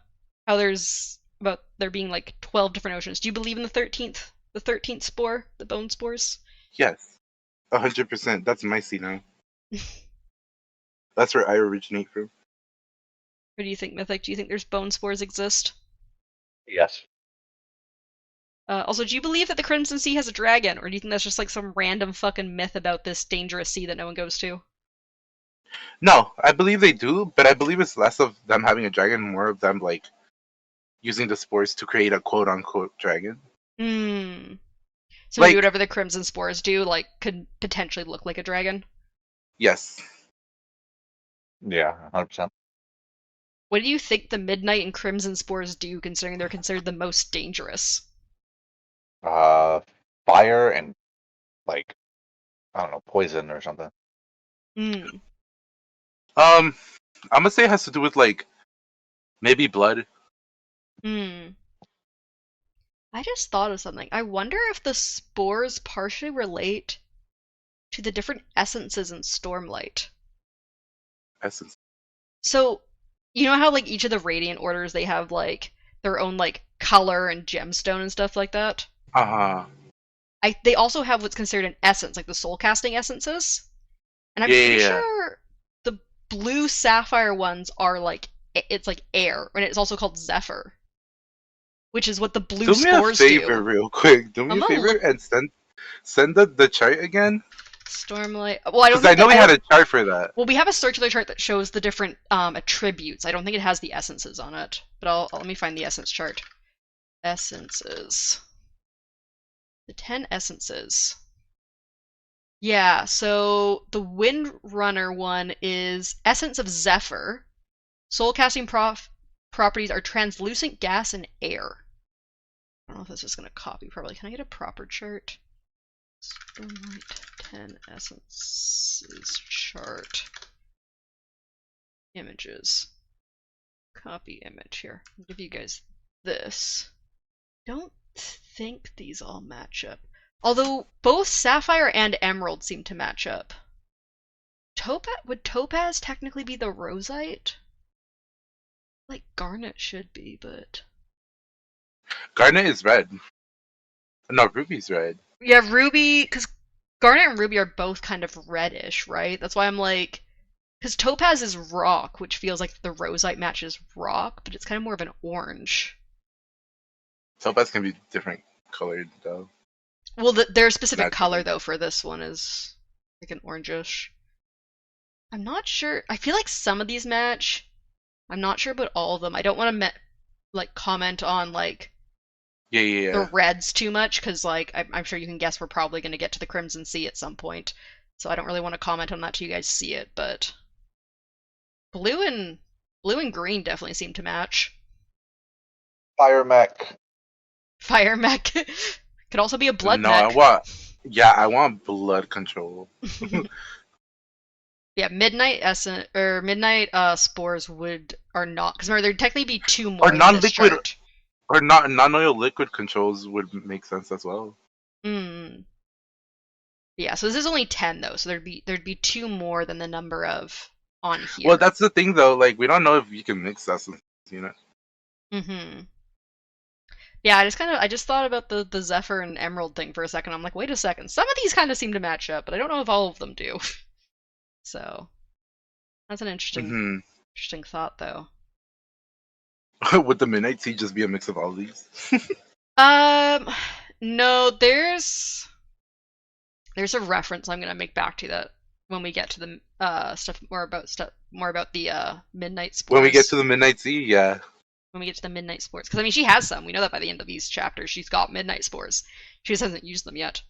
how there being like 12 different oceans? Do you believe in the 13th spore, the bone spores? Yes, 100%. That's my sea now. That's where I originate from. What do you think, Mythic? Do you think there's bone spores exist? Yes. Also, do you believe that the Crimson Sea has a dragon, or do you think that's just like some random fucking myth about this dangerous sea that no one goes to? No, I believe they do, but I believe it's less of them having a dragon, more of them like using the spores to create a quote-unquote dragon. So Like- maybe whatever the Crimson spores do, like, could potentially look like a dragon? Yes. Yeah, 100%. What do you think the Midnight and Crimson spores do, considering they're considered the most dangerous? Fire and like I don't know, poison or something. Hmm. I'm gonna say it has to do with like maybe blood. I just thought of something. I wonder if the spores partially relate to the different essences in Stormlight. Essence. So, you know how like each of the Radiant Orders, they have like their own like color and gemstone and stuff like that? Uh-huh. They also have what's considered an essence, like the soul casting essences. And I'm Yeah, pretty yeah. sure the blue sapphire ones are like it's like air, and it's also called Zephyr, which is what the blue Do me a spores favor do. real quick. Do me I'm a gonna favor look- and send the chart again. Stormlight. Well, I don't. Because I Think know we I had don't- a chart for that. Well, we have a circular chart that shows the different attributes. I don't think it has the essences on it, but let me find the essence chart. Essences. The 10 essences. Yeah, so the Windrunner one is Essence of Zephyr. Soul casting properties are translucent gas and air. I don't know if this is going to copy properly. Can I get a proper chart? Stormlight 10 essences chart. Images. Copy image here. I'll give you guys this. Don't think these all match up. Although both Sapphire and Emerald seem to match up. Would Topaz technically be the Rosite? Like Garnet should be, but... Garnet is red. No, Ruby's red. Yeah, Ruby, because Garnet and Ruby are both kind of reddish, right? That's why I'm like... Because Topaz is rock, which feels like the Rosite matches rock, but it's kind of more of an orange. Topaz can be different colored though. Well, their specific Magical. color, though, for this one is like an orangish. I'm not sure. I feel like some of these match. I'm not sure about all of them. I don't want to like comment on like Yeah. the reds too much because like I'm sure you can guess we're probably going to get to the Crimson Sea at some point. So I don't really want to comment on that till you guys see it. But blue and green definitely seem to match. Fire mech. Fire mech could also be a blood no, mech. I want blood control. Yeah, midnight spores are not, because remember there'd technically be two more Or in this non-liquid- chart. Or not non-oil liquid controls would make sense as well. Yeah, so this is only 10 though, so there'd be two more than the number of on here. Well, that's the thing though. Like we don't know if you can mix essence, you know. Yeah, I just thought about the Zephyr and Emerald thing for a second. I'm like, wait a second, some of these kind of seem to match up, but I don't know if all of them do. So that's an interesting thought though. Would the Midnight Sea just be a mix of all these? No, there's a reference I'm gonna make back to that when we get to the more about the Midnight Spores. When we get to the Midnight Sea, yeah. When we get to the Midnight Spores, because I mean she has some. We know that by the end of these chapters she's got Midnight Spores. She just hasn't used them yet.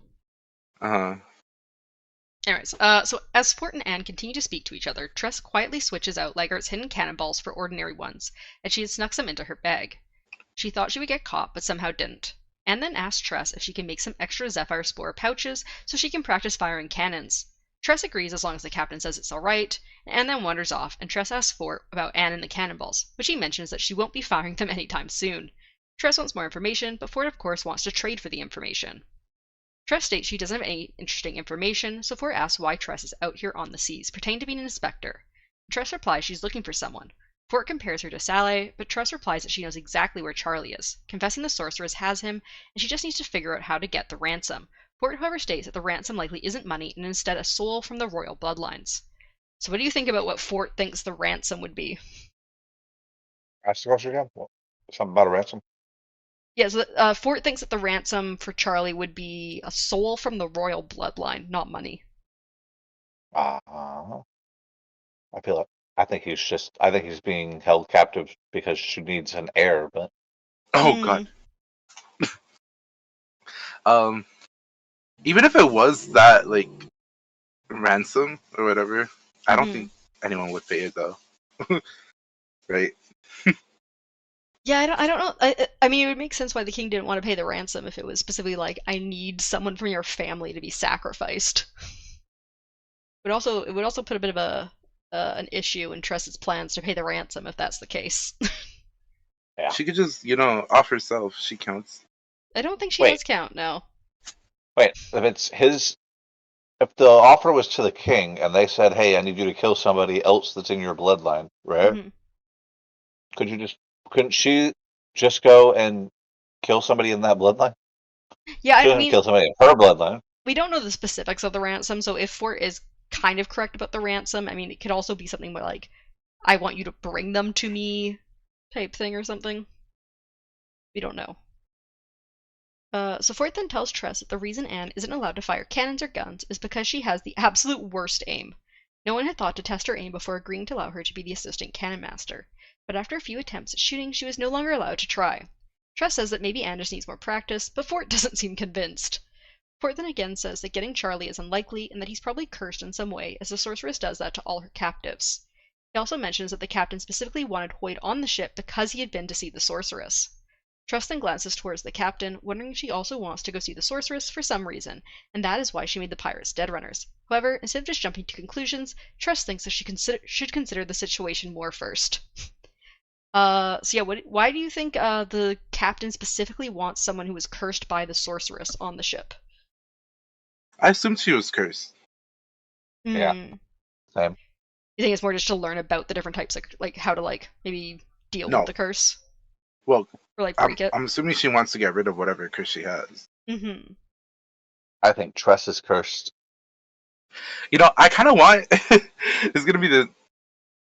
Anyways, so as Sport and Anne continue to speak to each other, Tress quietly switches out Lagart's hidden cannonballs for ordinary ones, and she snucks them into her bag. She thought she would get caught, but somehow didn't. Anne then asks Tress if she can make some extra Zephyr Spore pouches so she can practice firing cannons. Tress agrees as long as the captain says it's alright, and Anne then wanders off, and Tress asks Fort about Anne and the cannonballs, but she mentions that she won't be firing them anytime soon. Tress wants more information, but Fort of course wants to trade for the information. Tress states she doesn't have any interesting information, so Fort asks why Tress is out here on the seas, pretending to be an inspector. Tress replies she's looking for someone. Fort compares her to Sally, but Tress replies that she knows exactly where Charlie is, confessing the sorceress has him, and she just needs to figure out how to get the ransom. Fort, however, states that the ransom likely isn't money and instead a soul from the royal bloodlines. So what do you think about what Fort thinks the ransom would be? Ask the question again. Something about a ransom? Yeah, so Fort thinks that the ransom for Charlie would be a soul from the royal bloodline, not money. I feel it. I think he's being held captive because she needs an heir, but Oh god. Even if it was that like ransom or whatever, I don't think anyone would pay it though. Right? Yeah, I don't know. I mean, it would make sense why the king didn't want to pay the ransom if it was specifically like, I need someone from your family to be sacrificed. It would also put a bit of an issue in Tress's plans to pay the ransom if that's the case. yeah. She could just, off herself. She counts. I don't think she Wait. does count, no. Wait, if the offer was to the king and they said, "Hey, I need you to kill somebody else that's in your bloodline," right? Mhm. Couldn't she just go and kill somebody in that bloodline? Yeah, She I doesn't mean, kill somebody in her bloodline. we don't know the specifics of the ransom, so if Fort is kind of correct about the ransom, I mean, it could also be something where, like, I want you to bring them to me type thing or something. We don't know. So Fort then tells Tress that the reason Anne isn't allowed to fire cannons or guns is because she has the absolute worst aim. No one had thought to test her aim before agreeing to allow her to be the assistant cannon master, but after a few attempts at shooting, she was no longer allowed to try. Tress says that maybe Anne just needs more practice, but Fort doesn't seem convinced. Fort then again says that getting Charlie is unlikely and that he's probably cursed in some way, as the sorceress does that to all her captives. He also mentions that the captain specifically wanted Hoyt on the ship because he had been to see the sorceress. Tress then glances towards the captain, wondering if she also wants to go see the sorceress for some reason, and that is why she made the pirates dead runners. However, instead of just jumping to conclusions, Tress thinks that she should consider the situation more first. So yeah, why do you think the captain specifically wants someone who was cursed by the sorceress on the ship? I assumed she was cursed. Yeah. Same. You think it's more just to learn about the different types, like how to maybe deal No. with the curse? Well, Or break it? I'm assuming she wants to get rid of whatever curse she has. Mm-hmm. I think Tress is cursed. I kind of want. It's gonna be the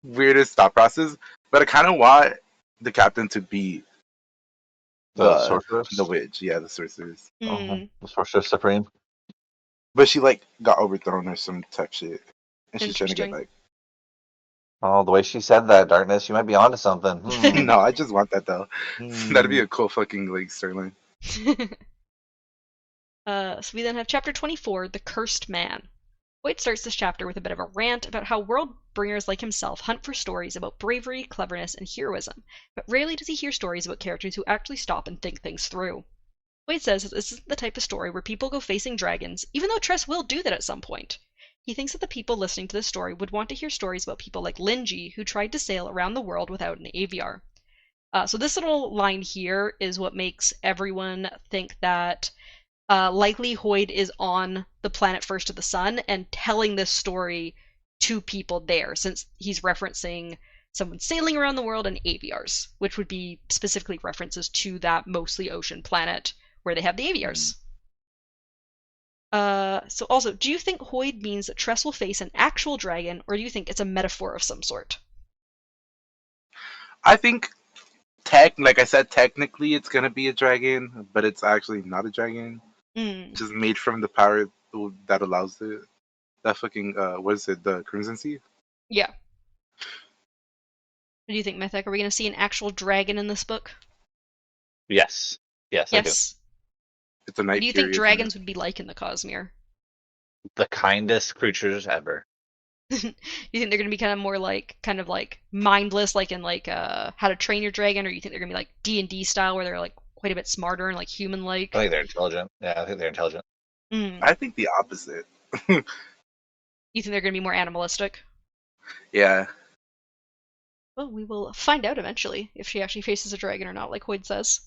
weirdest thought process, but I kind of want the captain to be The sorceress? the witch. Yeah, the sorceress. Mm. The sorceress supreme. But she got overthrown or some type shit, and she's trying to get back. Oh, the way she said that, Darkness, you might be onto something. No, I just want that though. That'd be a cool fucking storyline. So we then have chapter 24, The Cursed Man. Hoyt starts this chapter with a bit of a rant about how world bringers like himself hunt for stories about bravery, cleverness, and heroism, but rarely does he hear stories about characters who actually stop and think things through. Hoyt says that this isn't the type of story where people go facing dragons, even though Tress will do that at some point. He thinks that the people listening to this story would want to hear stories about people like Linji, who tried to sail around the world without an aviar. So this little line here is what makes everyone think that likely Hoyt is on the planet First of the Sun and telling this story to people there, since he's referencing someone sailing around the world and aviars, which would be specifically references to that mostly ocean planet where they have the aviars. So also, do you think Hoyt means that Tress will face an actual dragon, or do you think it's a metaphor of some sort? I think, like I said, technically it's gonna be a dragon, but it's actually not a dragon. Just made from the power that allows it. That fucking what is it? The Crimson Sea. Yeah. What do you think, Mythic? Are we going to see an actual dragon in this book? Yes. Yes, I do. It's a night. What do you think dragons would be like in the Cosmere? The kindest creatures ever. You think they're going to be kind of like mindless, like in How to Train Your Dragon, or you think they're going to be like D&D style, where they're like quite a bit smarter and like human-like? I think they're intelligent. Yeah, I think they're intelligent. I think the opposite. You think they're going to be more animalistic? Yeah. Well, we will find out eventually if she actually faces a dragon or not, like Hoyd says.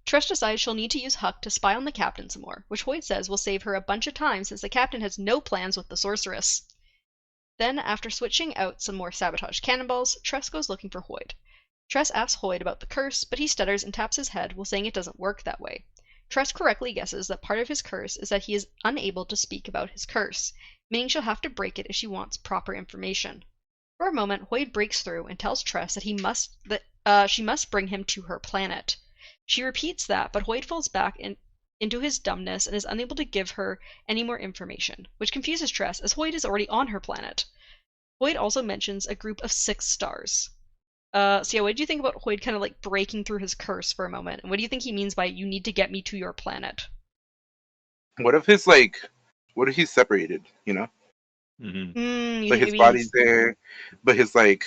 Tress decides she'll need to use Huck to spy on the captain some more, which Hoyd says will save her a bunch of time since the captain has no plans with the sorceress. Then, after switching out some more sabotage cannonballs, Tress goes looking for Hoyd. Tress asks Hoyd about the curse, but he stutters and taps his head while saying it doesn't work that way. Tress correctly guesses that part of his curse is that he is unable to speak about his curse, meaning she'll have to break it if she wants proper information. For a moment, Hoyd breaks through and tells Tress that she must bring him to her planet. She repeats that, but Hoyd falls back into his dumbness and is unable to give her any more information, which confuses Tress as Hoyd is already on her planet. Hoyd also mentions a group of 6 stars. So yeah, what do you think about Hoyd kind of like breaking through his curse for a moment? And what do you think he means by "you need to get me to your planet"? What if he's separated? You know, You but think his maybe body's his there, but his like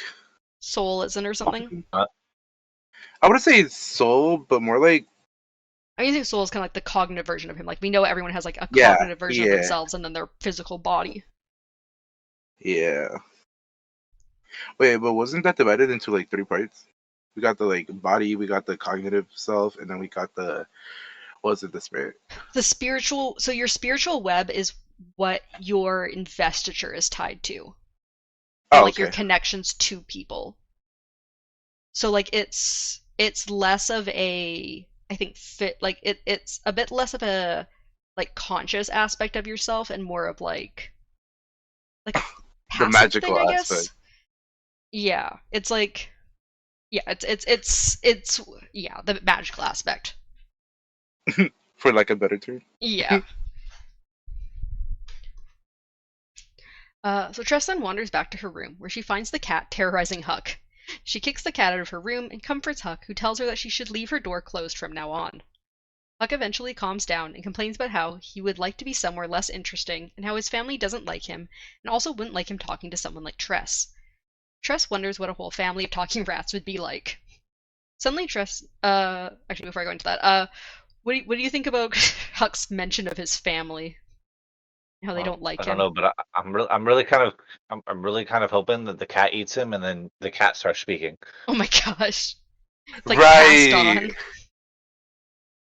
soul isn't or something? I wouldn't say his soul, but more like I mean, I think soul is kind of like the cognitive version of him. Like we know everyone has like a yeah, cognitive version of themselves and then their physical body. yeah. Wait, but wasn't that divided into like 3 parts? We got the like body, we got the cognitive self, and then we got the the spirit? The spiritual, so your spiritual web is what your investiture is tied to. And Oh, like your okay. connections to people. So like it's less of a, I think, it's a bit less of a like conscious aspect of yourself and more of like a The passive magical thing, I aspect. guess. Yeah, it's like, yeah, it's yeah, the magical aspect. For like a better term. Yeah. So Tress then wanders back to her room, where she finds the cat terrorizing Huck. She kicks the cat out of her room and comforts Huck, who tells her that she should leave her door closed from now on. Huck eventually calms down and complains about how he would like to be somewhere less interesting and how his family doesn't like him and also wouldn't like him talking to someone like Tress. Tress wonders what a whole family of talking rats would be like. Suddenly Tress, actually before I go into that, what do you think about Huck's mention of his family? How they don't like I don't him? know, but I'm really kind of hoping that the cat eats him and then the cat starts speaking. Oh my gosh. It's like Right. passed on.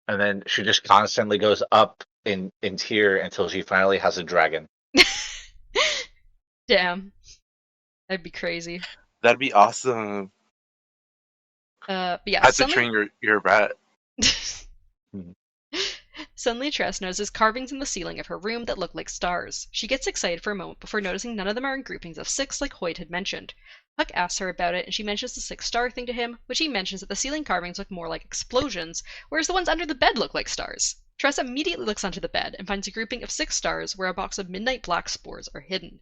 And then she just constantly goes up in tier until she finally has a dragon. Damn. That'd be crazy. That'd be awesome. But yeah, I have to train your rat. Suddenly Tress notices carvings in the ceiling of her room that look like stars. She gets excited for a moment before noticing none of them are in groupings of 6 like Hoyt had mentioned. Huck asks her about it and she mentions the 6-star thing to him, which he mentions that the ceiling carvings look more like explosions, whereas the ones under the bed look like stars. Tress immediately looks under the bed and finds a grouping of 6 stars where a box of midnight black spores are hidden.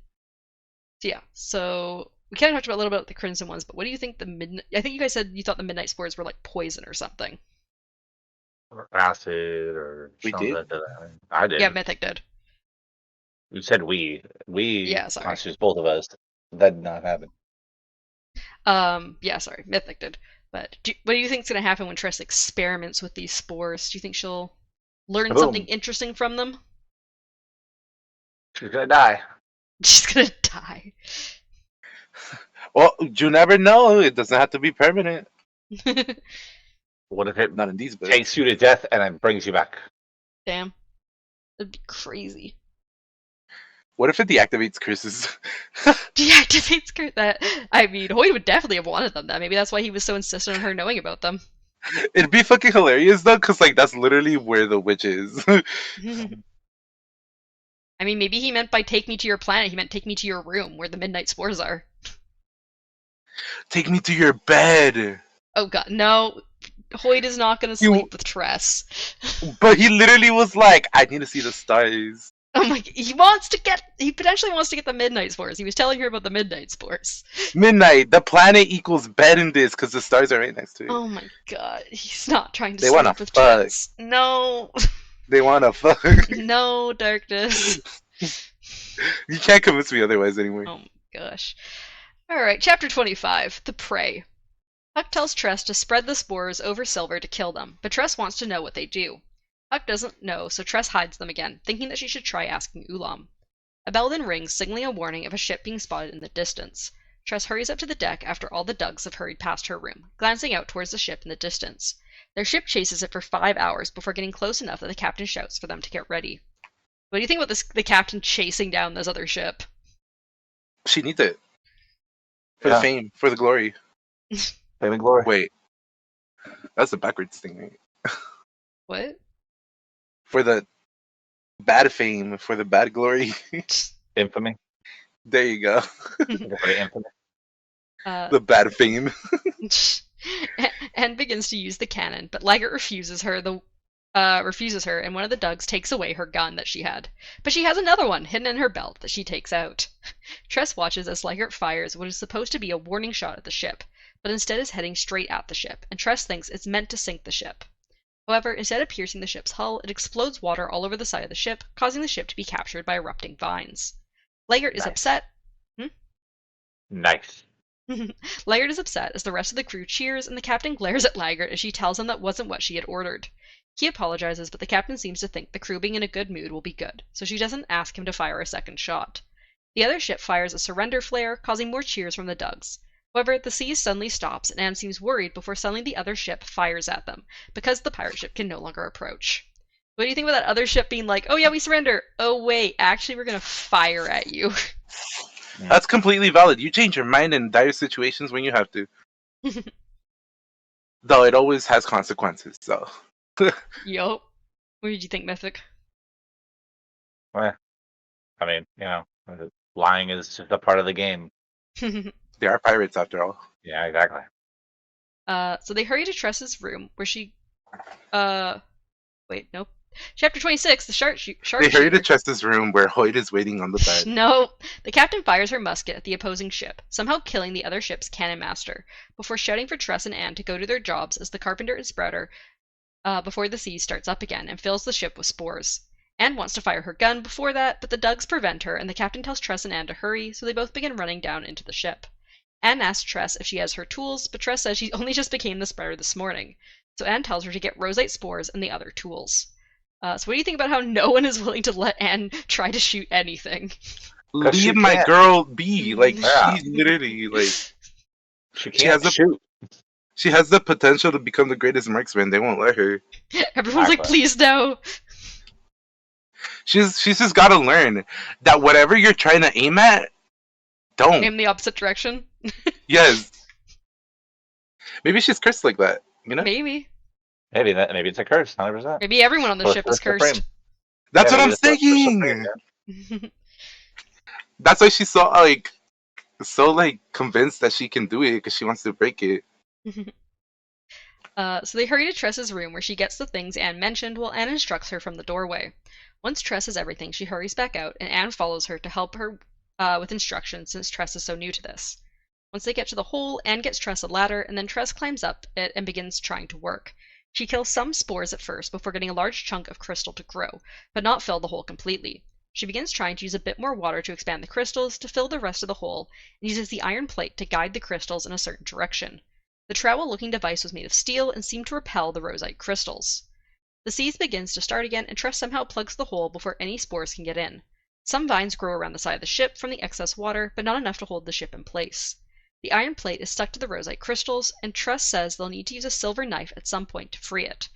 So yeah, so we kind of talked about a little bit about the crimson ones, but what do you think I think you guys said you thought the midnight spores were like poison or something. Or acid or We something. did? I did. Yeah, Mythic did. You said we. Yeah, sorry. Constitutes both of us. That did not happen. Yeah, sorry, Mythic did. But what do you think's gonna happen when Tress experiments with these spores? Do you think she'll learn something interesting from them? She's gonna die. She's gonna die. Well, you never know. It doesn't have to be permanent. What if it Not in these books. takes you to death and then brings you back? Damn. That'd be crazy. What if it deactivates curses? Deactivates that. I mean, Hoyt would definitely have wanted them then. Maybe that's why he was so insistent on her knowing about them. It'd be fucking hilarious though, because like that's literally where the witch is. I mean, maybe he meant by take me to your planet, he meant take me to your room where the midnight spores are. Take me to your bed. Oh god, no. Hoyt is not gonna sleep with Tress. But he literally was like, I need to see the stars. Oh my, he potentially wants to get the midnight spores. He was telling her about the midnight spores. Midnight, the planet equals bed in this because the stars are right next to it. Oh my god, he's not trying to They sleep wanna with fuck. Tress. No. They wanna fuck. No, darkness. You can't convince me otherwise anymore. Oh my gosh. Alright, chapter 25, The Prey. Huck tells Tress to spread the spores over Silver to kill them, but Tress wants to know what they do. Huck doesn't know, so Tress hides them again, thinking that she should try asking Ulam. A bell then rings, signaling a warning of a ship being spotted in the distance. Tress hurries up to the deck after all the Dougs have hurried past her room, glancing out towards the ship in the distance. Their ship chases it for 5 hours before getting close enough that the captain shouts for them to get ready. What do you think about the captain chasing down this other ship? She needs it. For the fame, for the glory. Fame and glory. Wait. That's the backwards thing, right? What? For the bad fame, for the bad glory. Infamy. There you go. Very infamy. The bad fame. Anne begins to use the cannon, but Laggert refuses her, and one of the Dougs takes away her gun that she had. But she has another one hidden in her belt that she takes out. Tress watches as Laggert fires what is supposed to be a warning shot at the ship, but instead is heading straight at the ship, and Tress thinks it's meant to sink the ship. However, instead of piercing the ship's hull, it explodes water all over the side of the ship, causing the ship to be captured by erupting vines. Laggert is upset. Nice. Laggert is upset as the rest of the crew cheers, and the captain glares at Laggert as she tells him that wasn't what she had ordered. He apologizes, but the captain seems to think the crew being in a good mood will be good, so she doesn't ask him to fire a second shot. The other ship fires a surrender flare, causing more cheers from the Dougs. However, the sea suddenly stops, and Anne seems worried before suddenly the other ship fires at them, because the pirate ship can no longer approach. What do you think about that other ship being like, oh yeah, we surrender, oh wait, actually we're gonna fire at you? That's completely valid. You change your mind in dire situations when you have to. Though it always has consequences, so. Yup. What did you think, Mythic? Well, I mean, lying is just a part of the game. They are pirates after all. Yeah, exactly. So they hurry to Tress's room, where she... Wait, nope. Chapter 26, the sharpshooter. They hurry to Tress's room where Hoyt is waiting on the bed. No, the captain fires her musket at the opposing ship, somehow killing the other ship's cannon master, before shouting for Tress and Anne to go to their jobs as the carpenter and sprouter before the sea starts up again and fills the ship with spores. Anne wants to fire her gun before that, but the Dougs prevent her, and the captain tells Tress and Anne to hurry, so they both begin running down into the ship. Anne asks Tress if she has her tools, but Tress says she only just became the spreader this morning, so Anne tells her to get roseite spores and the other tools. So what do you think about how no one is willing to let Anne try to shoot anything? Leave my girl be. Like, she's literally, like... She can't shoot. She has the potential to become the greatest marksman. They won't let her. Everyone's like, please no. She's just got to learn that whatever you're trying to aim at, don't. Aim the opposite direction? Yes. Maybe she's cursed like that, you know? Maybe. Maybe it's a curse, 100%. Maybe everyone on the ship is cursed. That's what I'm saying! That's why she's so convinced that she can do it, because she wants to break it. So they hurry to Tress's room, where she gets the things Anne mentioned, while Anne instructs her from the doorway. Once Tress has everything, she hurries back out, and Anne follows her to help her with instructions, since Tress is so new to this. Once they get to the hole, Anne gets Tress a ladder, and then Tress climbs up it and begins trying to work. She kills some spores at first before getting a large chunk of crystal to grow, but not fill the hole completely. She begins trying to use a bit more water to expand the crystals to fill the rest of the hole, and uses the iron plate to guide the crystals in a certain direction. The trowel-looking device was made of steel and seemed to repel the roseite crystals. The sea begins to start again, and Tress somehow plugs the hole before any spores can get in. Some vines grow around the side of the ship from the excess water, but not enough to hold the ship in place. The iron plate is stuck to the roseite crystals, and Tress says they'll need to use a silver knife at some point to free it.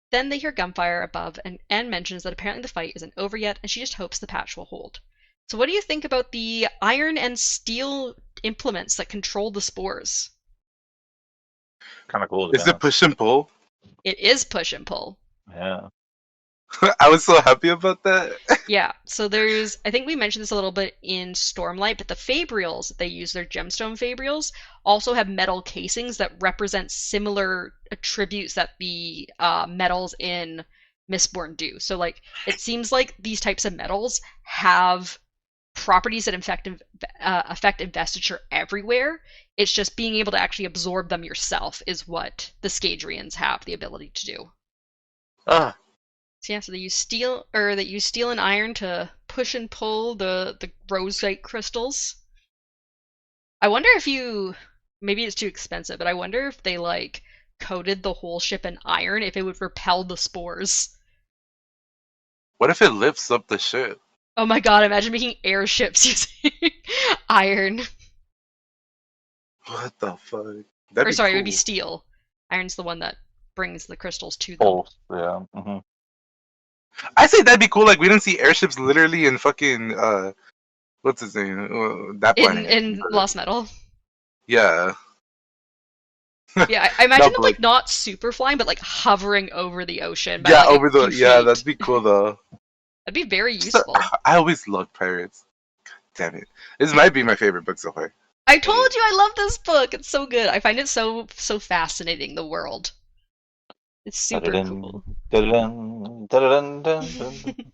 Then they hear gunfire above, and Anne mentions that apparently the fight isn't over yet, and she just hopes the patch will hold. So what do you think about the iron and steel implements that control the spores? Kind of cool. Is it push and pull? It is push and pull. Yeah. I was so happy about that. Yeah, so I think we mentioned this a little bit in Stormlight, but the Fabrials that they use, their gemstone Fabrials, also have metal casings that represent similar attributes that the metals in Mistborn do. So, it seems like these types of metals have properties that affect investiture everywhere. It's just being able to actually absorb them yourself is what the Scadrians have the ability to do. So yeah, so they use steel and iron to push and pull the roseite crystals. I wonder if maybe it's too expensive, but I wonder if they coated the whole ship in iron, if it would repel the spores. What if it lifts up the ship? Oh my god, imagine making airships using iron. What the fuck? That'd Or be sorry, cool. it would be steel. Iron's the one that brings the crystals to them. Oh, yeah. Mm-hmm. I say that'd be cool. Like we didn't see airships literally in fucking what's his name? That planet. In Lost Metal. Yeah. Yeah, I imagine No, them but, like not super flying, but like hovering over the ocean. By, yeah, like, over a the few yeah, feet. that'd be cool though. That'd be very So, useful. I always loved pirates. God damn it! This might be my favorite book so far. I told you I love this book. It's so good. I find it so fascinating. The world. It's super cool. Dun-dun, dun-dun, dun-dun.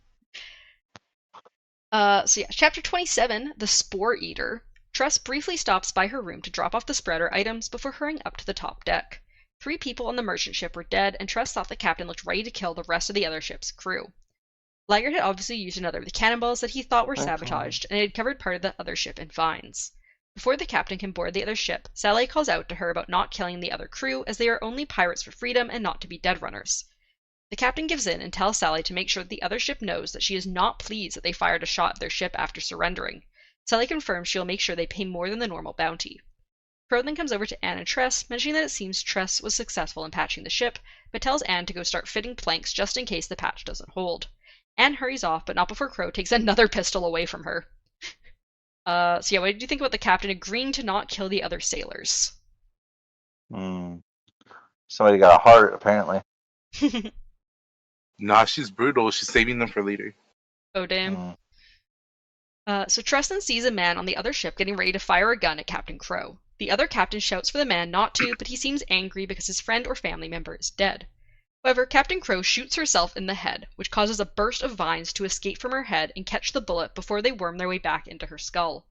So yeah, chapter 27, The Spore Eater. Tress briefly stops by her room to drop off the spreader items before hurrying up to the top deck. 3 people on the merchant ship were dead, and Tress thought the captain looked ready to kill the rest of the other ship's crew. Laggard had obviously used another of the cannonballs that he thought were sabotaged, and it had covered part of the other ship in vines. Before the captain can board the other ship, Sally calls out to her about not killing the other crew, as they are only pirates for freedom and not to be dead runners. The captain gives in and tells Sally to make sure that the other ship knows that she is not pleased that they fired a shot at their ship after surrendering. Sally confirms she will make sure they pay more than the normal bounty. Crow then comes over to Anne and Tress, mentioning that it seems Tress was successful in patching the ship, but tells Anne to go start fitting planks just in case the patch doesn't hold. Anne hurries off, but not before Crow takes another pistol away from her. So yeah, what did you think about the captain agreeing to not kill the other sailors? Somebody got a heart, apparently. Nah, she's brutal. She's saving them for later. Oh damn. Mm. So Tress then sees a man on the other ship getting ready to fire a gun at Captain Crow. The other captain shouts for the man not to, but he seems angry because his friend or family member is dead. However, Captain Crow shoots herself in the head, which causes a burst of vines to escape from her head and catch the bullet before they worm their way back into her skull.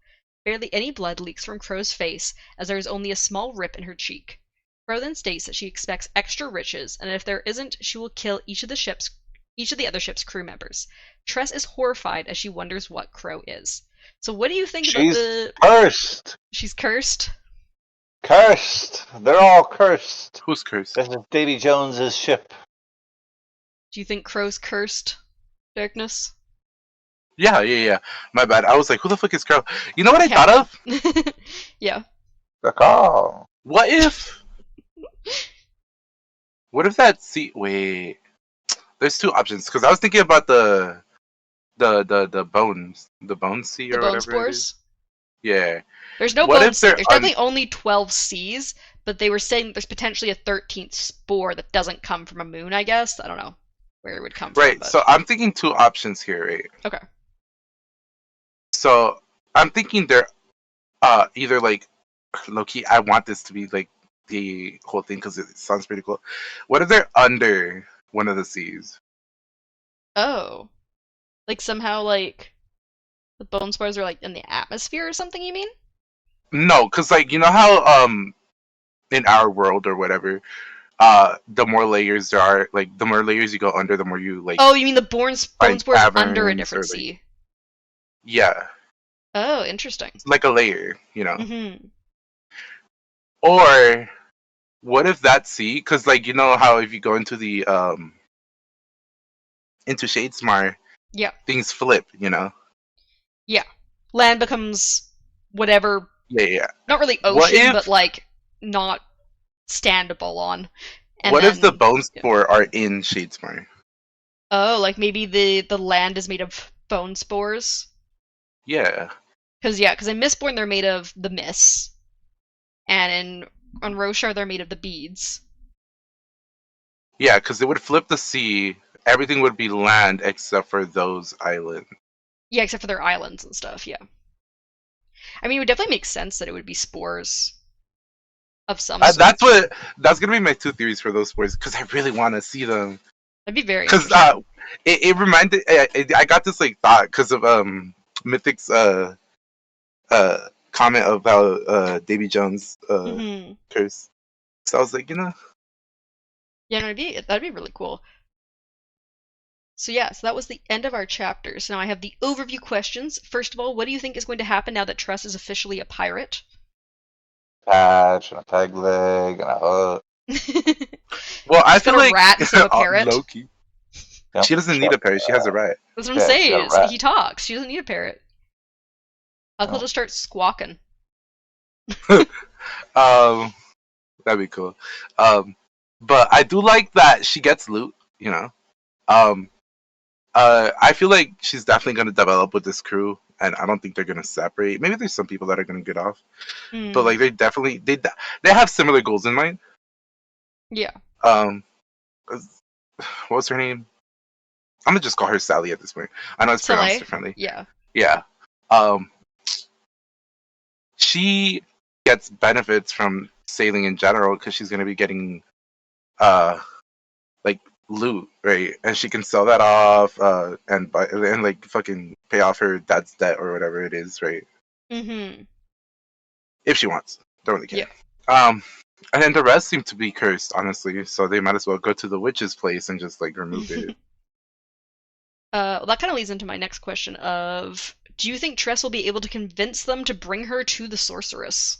Barely any blood leaks from Crow's face, as there is only a small rip in her cheek. Crow then states that she expects extra riches, and if there isn't, she will kill each of the other ship's crew members. Tress is horrified as she wonders what Crow is. So what do you think about She's cursed. She's cursed? Cursed. They're all cursed. Who's cursed? This is Davy Jones's ship. Do you think Crow's cursed? Darkness? Yeah. My bad. I was like, who the fuck is Crow? You know what I thought of? Yeah. The call. What if that sea? Wait, there's 2 options because I was thinking about the bones, the bone sea The or bone whatever. spores? Yeah. There's no What bone if they're There's definitely only 12 seas, but they were saying there's potentially a 13th spore that doesn't come from a moon, I guess. I don't know where it would come from. Right. But... So I'm thinking 2 options here, right? Okay. So I'm thinking they're either like low-key, I want this to be like the whole thing because it sounds pretty cool. What if they're under one of the seas? Oh. Like somehow like the bone spores are like in the atmosphere or something, you mean? No, because like you know how in our world or whatever, the more layers there are, like the more layers you go under, the more you like. Oh, you mean the bone find spores under a caverns different or, like- sea? Yeah, Oh, interesting. like a layer, you know. Mm-hmm. Or what if that sea? Because like you know how if you go into the into Shadesmar, Yeah. things flip, you know. Yeah. Land becomes whatever. Yeah. Not really What ocean, if- but like not standable on. And What if the then- bone spore are in Shadesmar? Oh, like maybe the land is made of bone spores? Yeah. Because in Mistborn they're made of the mists, and on Roshar they're made of the beads. Yeah, because it would flip the sea. Everything would be land except for those islands. Yeah, except for their islands and stuff. Yeah. I mean, it would definitely make sense that it would be spores of some sort. That's gonna be my 2 theories for those spores because I really want to see them. That'd be very Because interesting. it reminded I got this like thought because of Mythic's comment about Davy Jones Mm-hmm. curse. So I was like, you know, Yeah, no, that'd be really cool. So yeah, so that was the end of our chapters. Now I have the overview questions. First of all, what do you think is going to happen now that Tress is officially a pirate? Patch and a peg leg and a hook. well, I She's feel got a like rat instead of a parrot. low-key. Yep. She doesn't need a parrot. She has a rat. That's what I'm Yeah, she saying. got a rat. He talks. She doesn't need a parrot. I'll Oh. just start squawking. That'd be cool. But I do like that she gets loot. You know. I feel like she's definitely gonna develop with this crew, and I don't think they're gonna separate. Maybe there's some people that are gonna get off, but like they definitely they have similar goals in mind. Yeah. What's her name? I'm gonna just call her Sally at this point. I know it's pronounced differently. Yeah. Yeah. She gets benefits from sailing in general because she's gonna be getting like loot, right? And she can sell that off and buy and like fucking pay off her dad's debt or whatever it is, right? Mm-hmm. If she wants. Don't really care. Yeah. And then the rest seem to be cursed, honestly, so they might as well go to the witch's place and just like remove it. Well, that kind of leads into my next question of, do you think Tress will be able to convince them to bring her to the sorceress?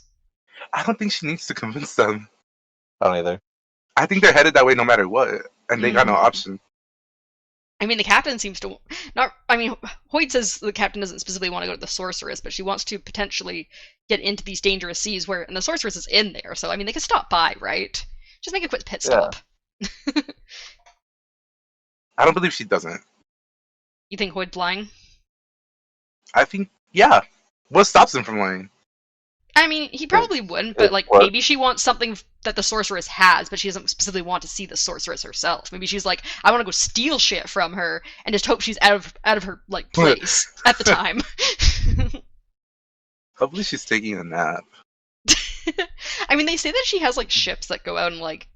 I don't think she needs to convince them. I don't either. I think they're headed that way no matter what, and they got no option. I mean, the captain seems to not. I mean, Hoyt says the captain doesn't specifically want to go to the sorceress, but she wants to potentially get into these dangerous seas and the sorceress is in there. So I mean, they could stop by, right? Just make a quick pit stop. I don't believe she doesn't. You think Hoyt's lying? I think, yeah. What stops him from lying? I mean, he probably wouldn't, but like maybe she wants something that the sorceress has, but she doesn't specifically want to see the sorceress herself. Maybe she's like, I want to go steal shit from her and just hope she's out of her like place at the time. Hopefully she's taking a nap. I mean, they say that she has like ships that go out and like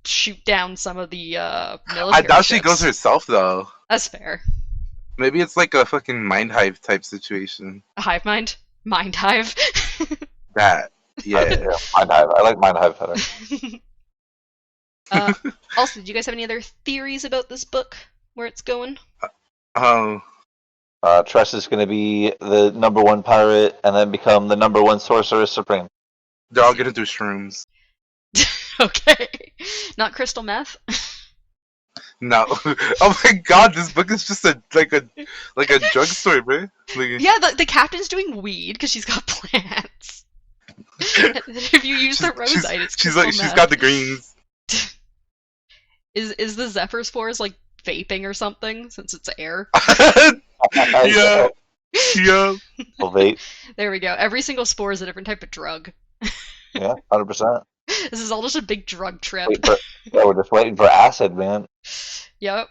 shoot down some of the military I doubt ships. she goes herself though. That's fair. Maybe it's like a fucking mind hive type situation. A hive mind? Mind hive? That. Yeah. Mind hive. I like mind hive better. Also, do you guys have any other theories about this book? Where it's going? Tress is going to be the #1 pirate and then become the #1 sorceress supreme. They're all gonna do shrooms. Okay. Not crystal meth? No. Oh my god, this book is just like a drugstore, bro. Like, Yeah, the captain's doing weed because she's got plants. If you use the rosite, it's she's crystal like she's meth. got the greens. Is the Zephyr spores like vaping or something since it's air? Yeah. Yeah. Well, vape. There we go. Every single spore is a different type of drug. Yeah, 100%. This is all just a big drug trip. We're just waiting for acid, man. Yep.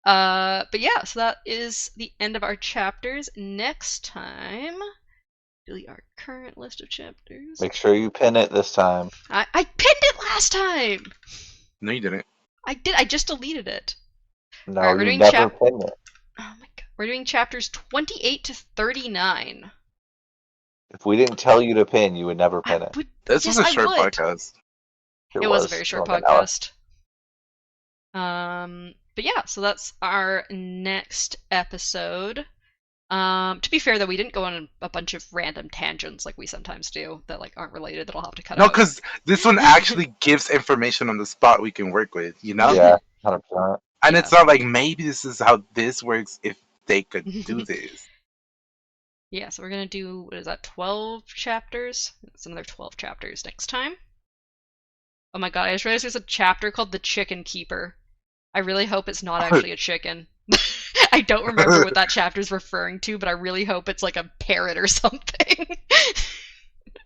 But yeah, so that is the end of our chapters. Next time, delete our current list of chapters. Make sure you pin it this time. I pinned it last time! No, you didn't. I did, I just deleted it. No, Alright, we're you doing never pin it. Oh my god. We're doing chapters 28 to 39. If we didn't tell you to pin, you would never pin it. This was a short would. podcast. It was a very short like an hour. podcast. But yeah, so that's our next episode. To be fair though, we didn't go on a bunch of random tangents like we sometimes do that like aren't related that I'll have to cut out. No, because this one actually gives information on the spot we can work with, you know? Yeah, 100%. And it's not like maybe this is how this works if they could do this. Yeah, so we're gonna do, what is that, 12 chapters? It's another 12 chapters next time. Oh my god, I just realized there's a chapter called The Chicken Keeper. I really hope it's not actually a chicken. I don't remember what that chapter is referring to, but I really hope it's like a parrot or something.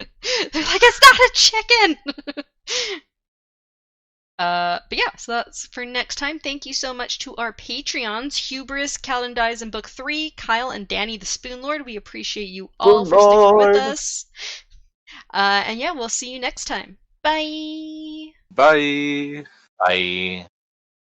They're like, it's not a chicken! But yeah, so that's for next time. Thank you so much to our Patreons, Hubris, Calvin Dies in Book 3, Kyle and Danny the Spoon Lord. We appreciate you all for sticking with us. And yeah, we'll see you next time. Bye! Bye! Bye.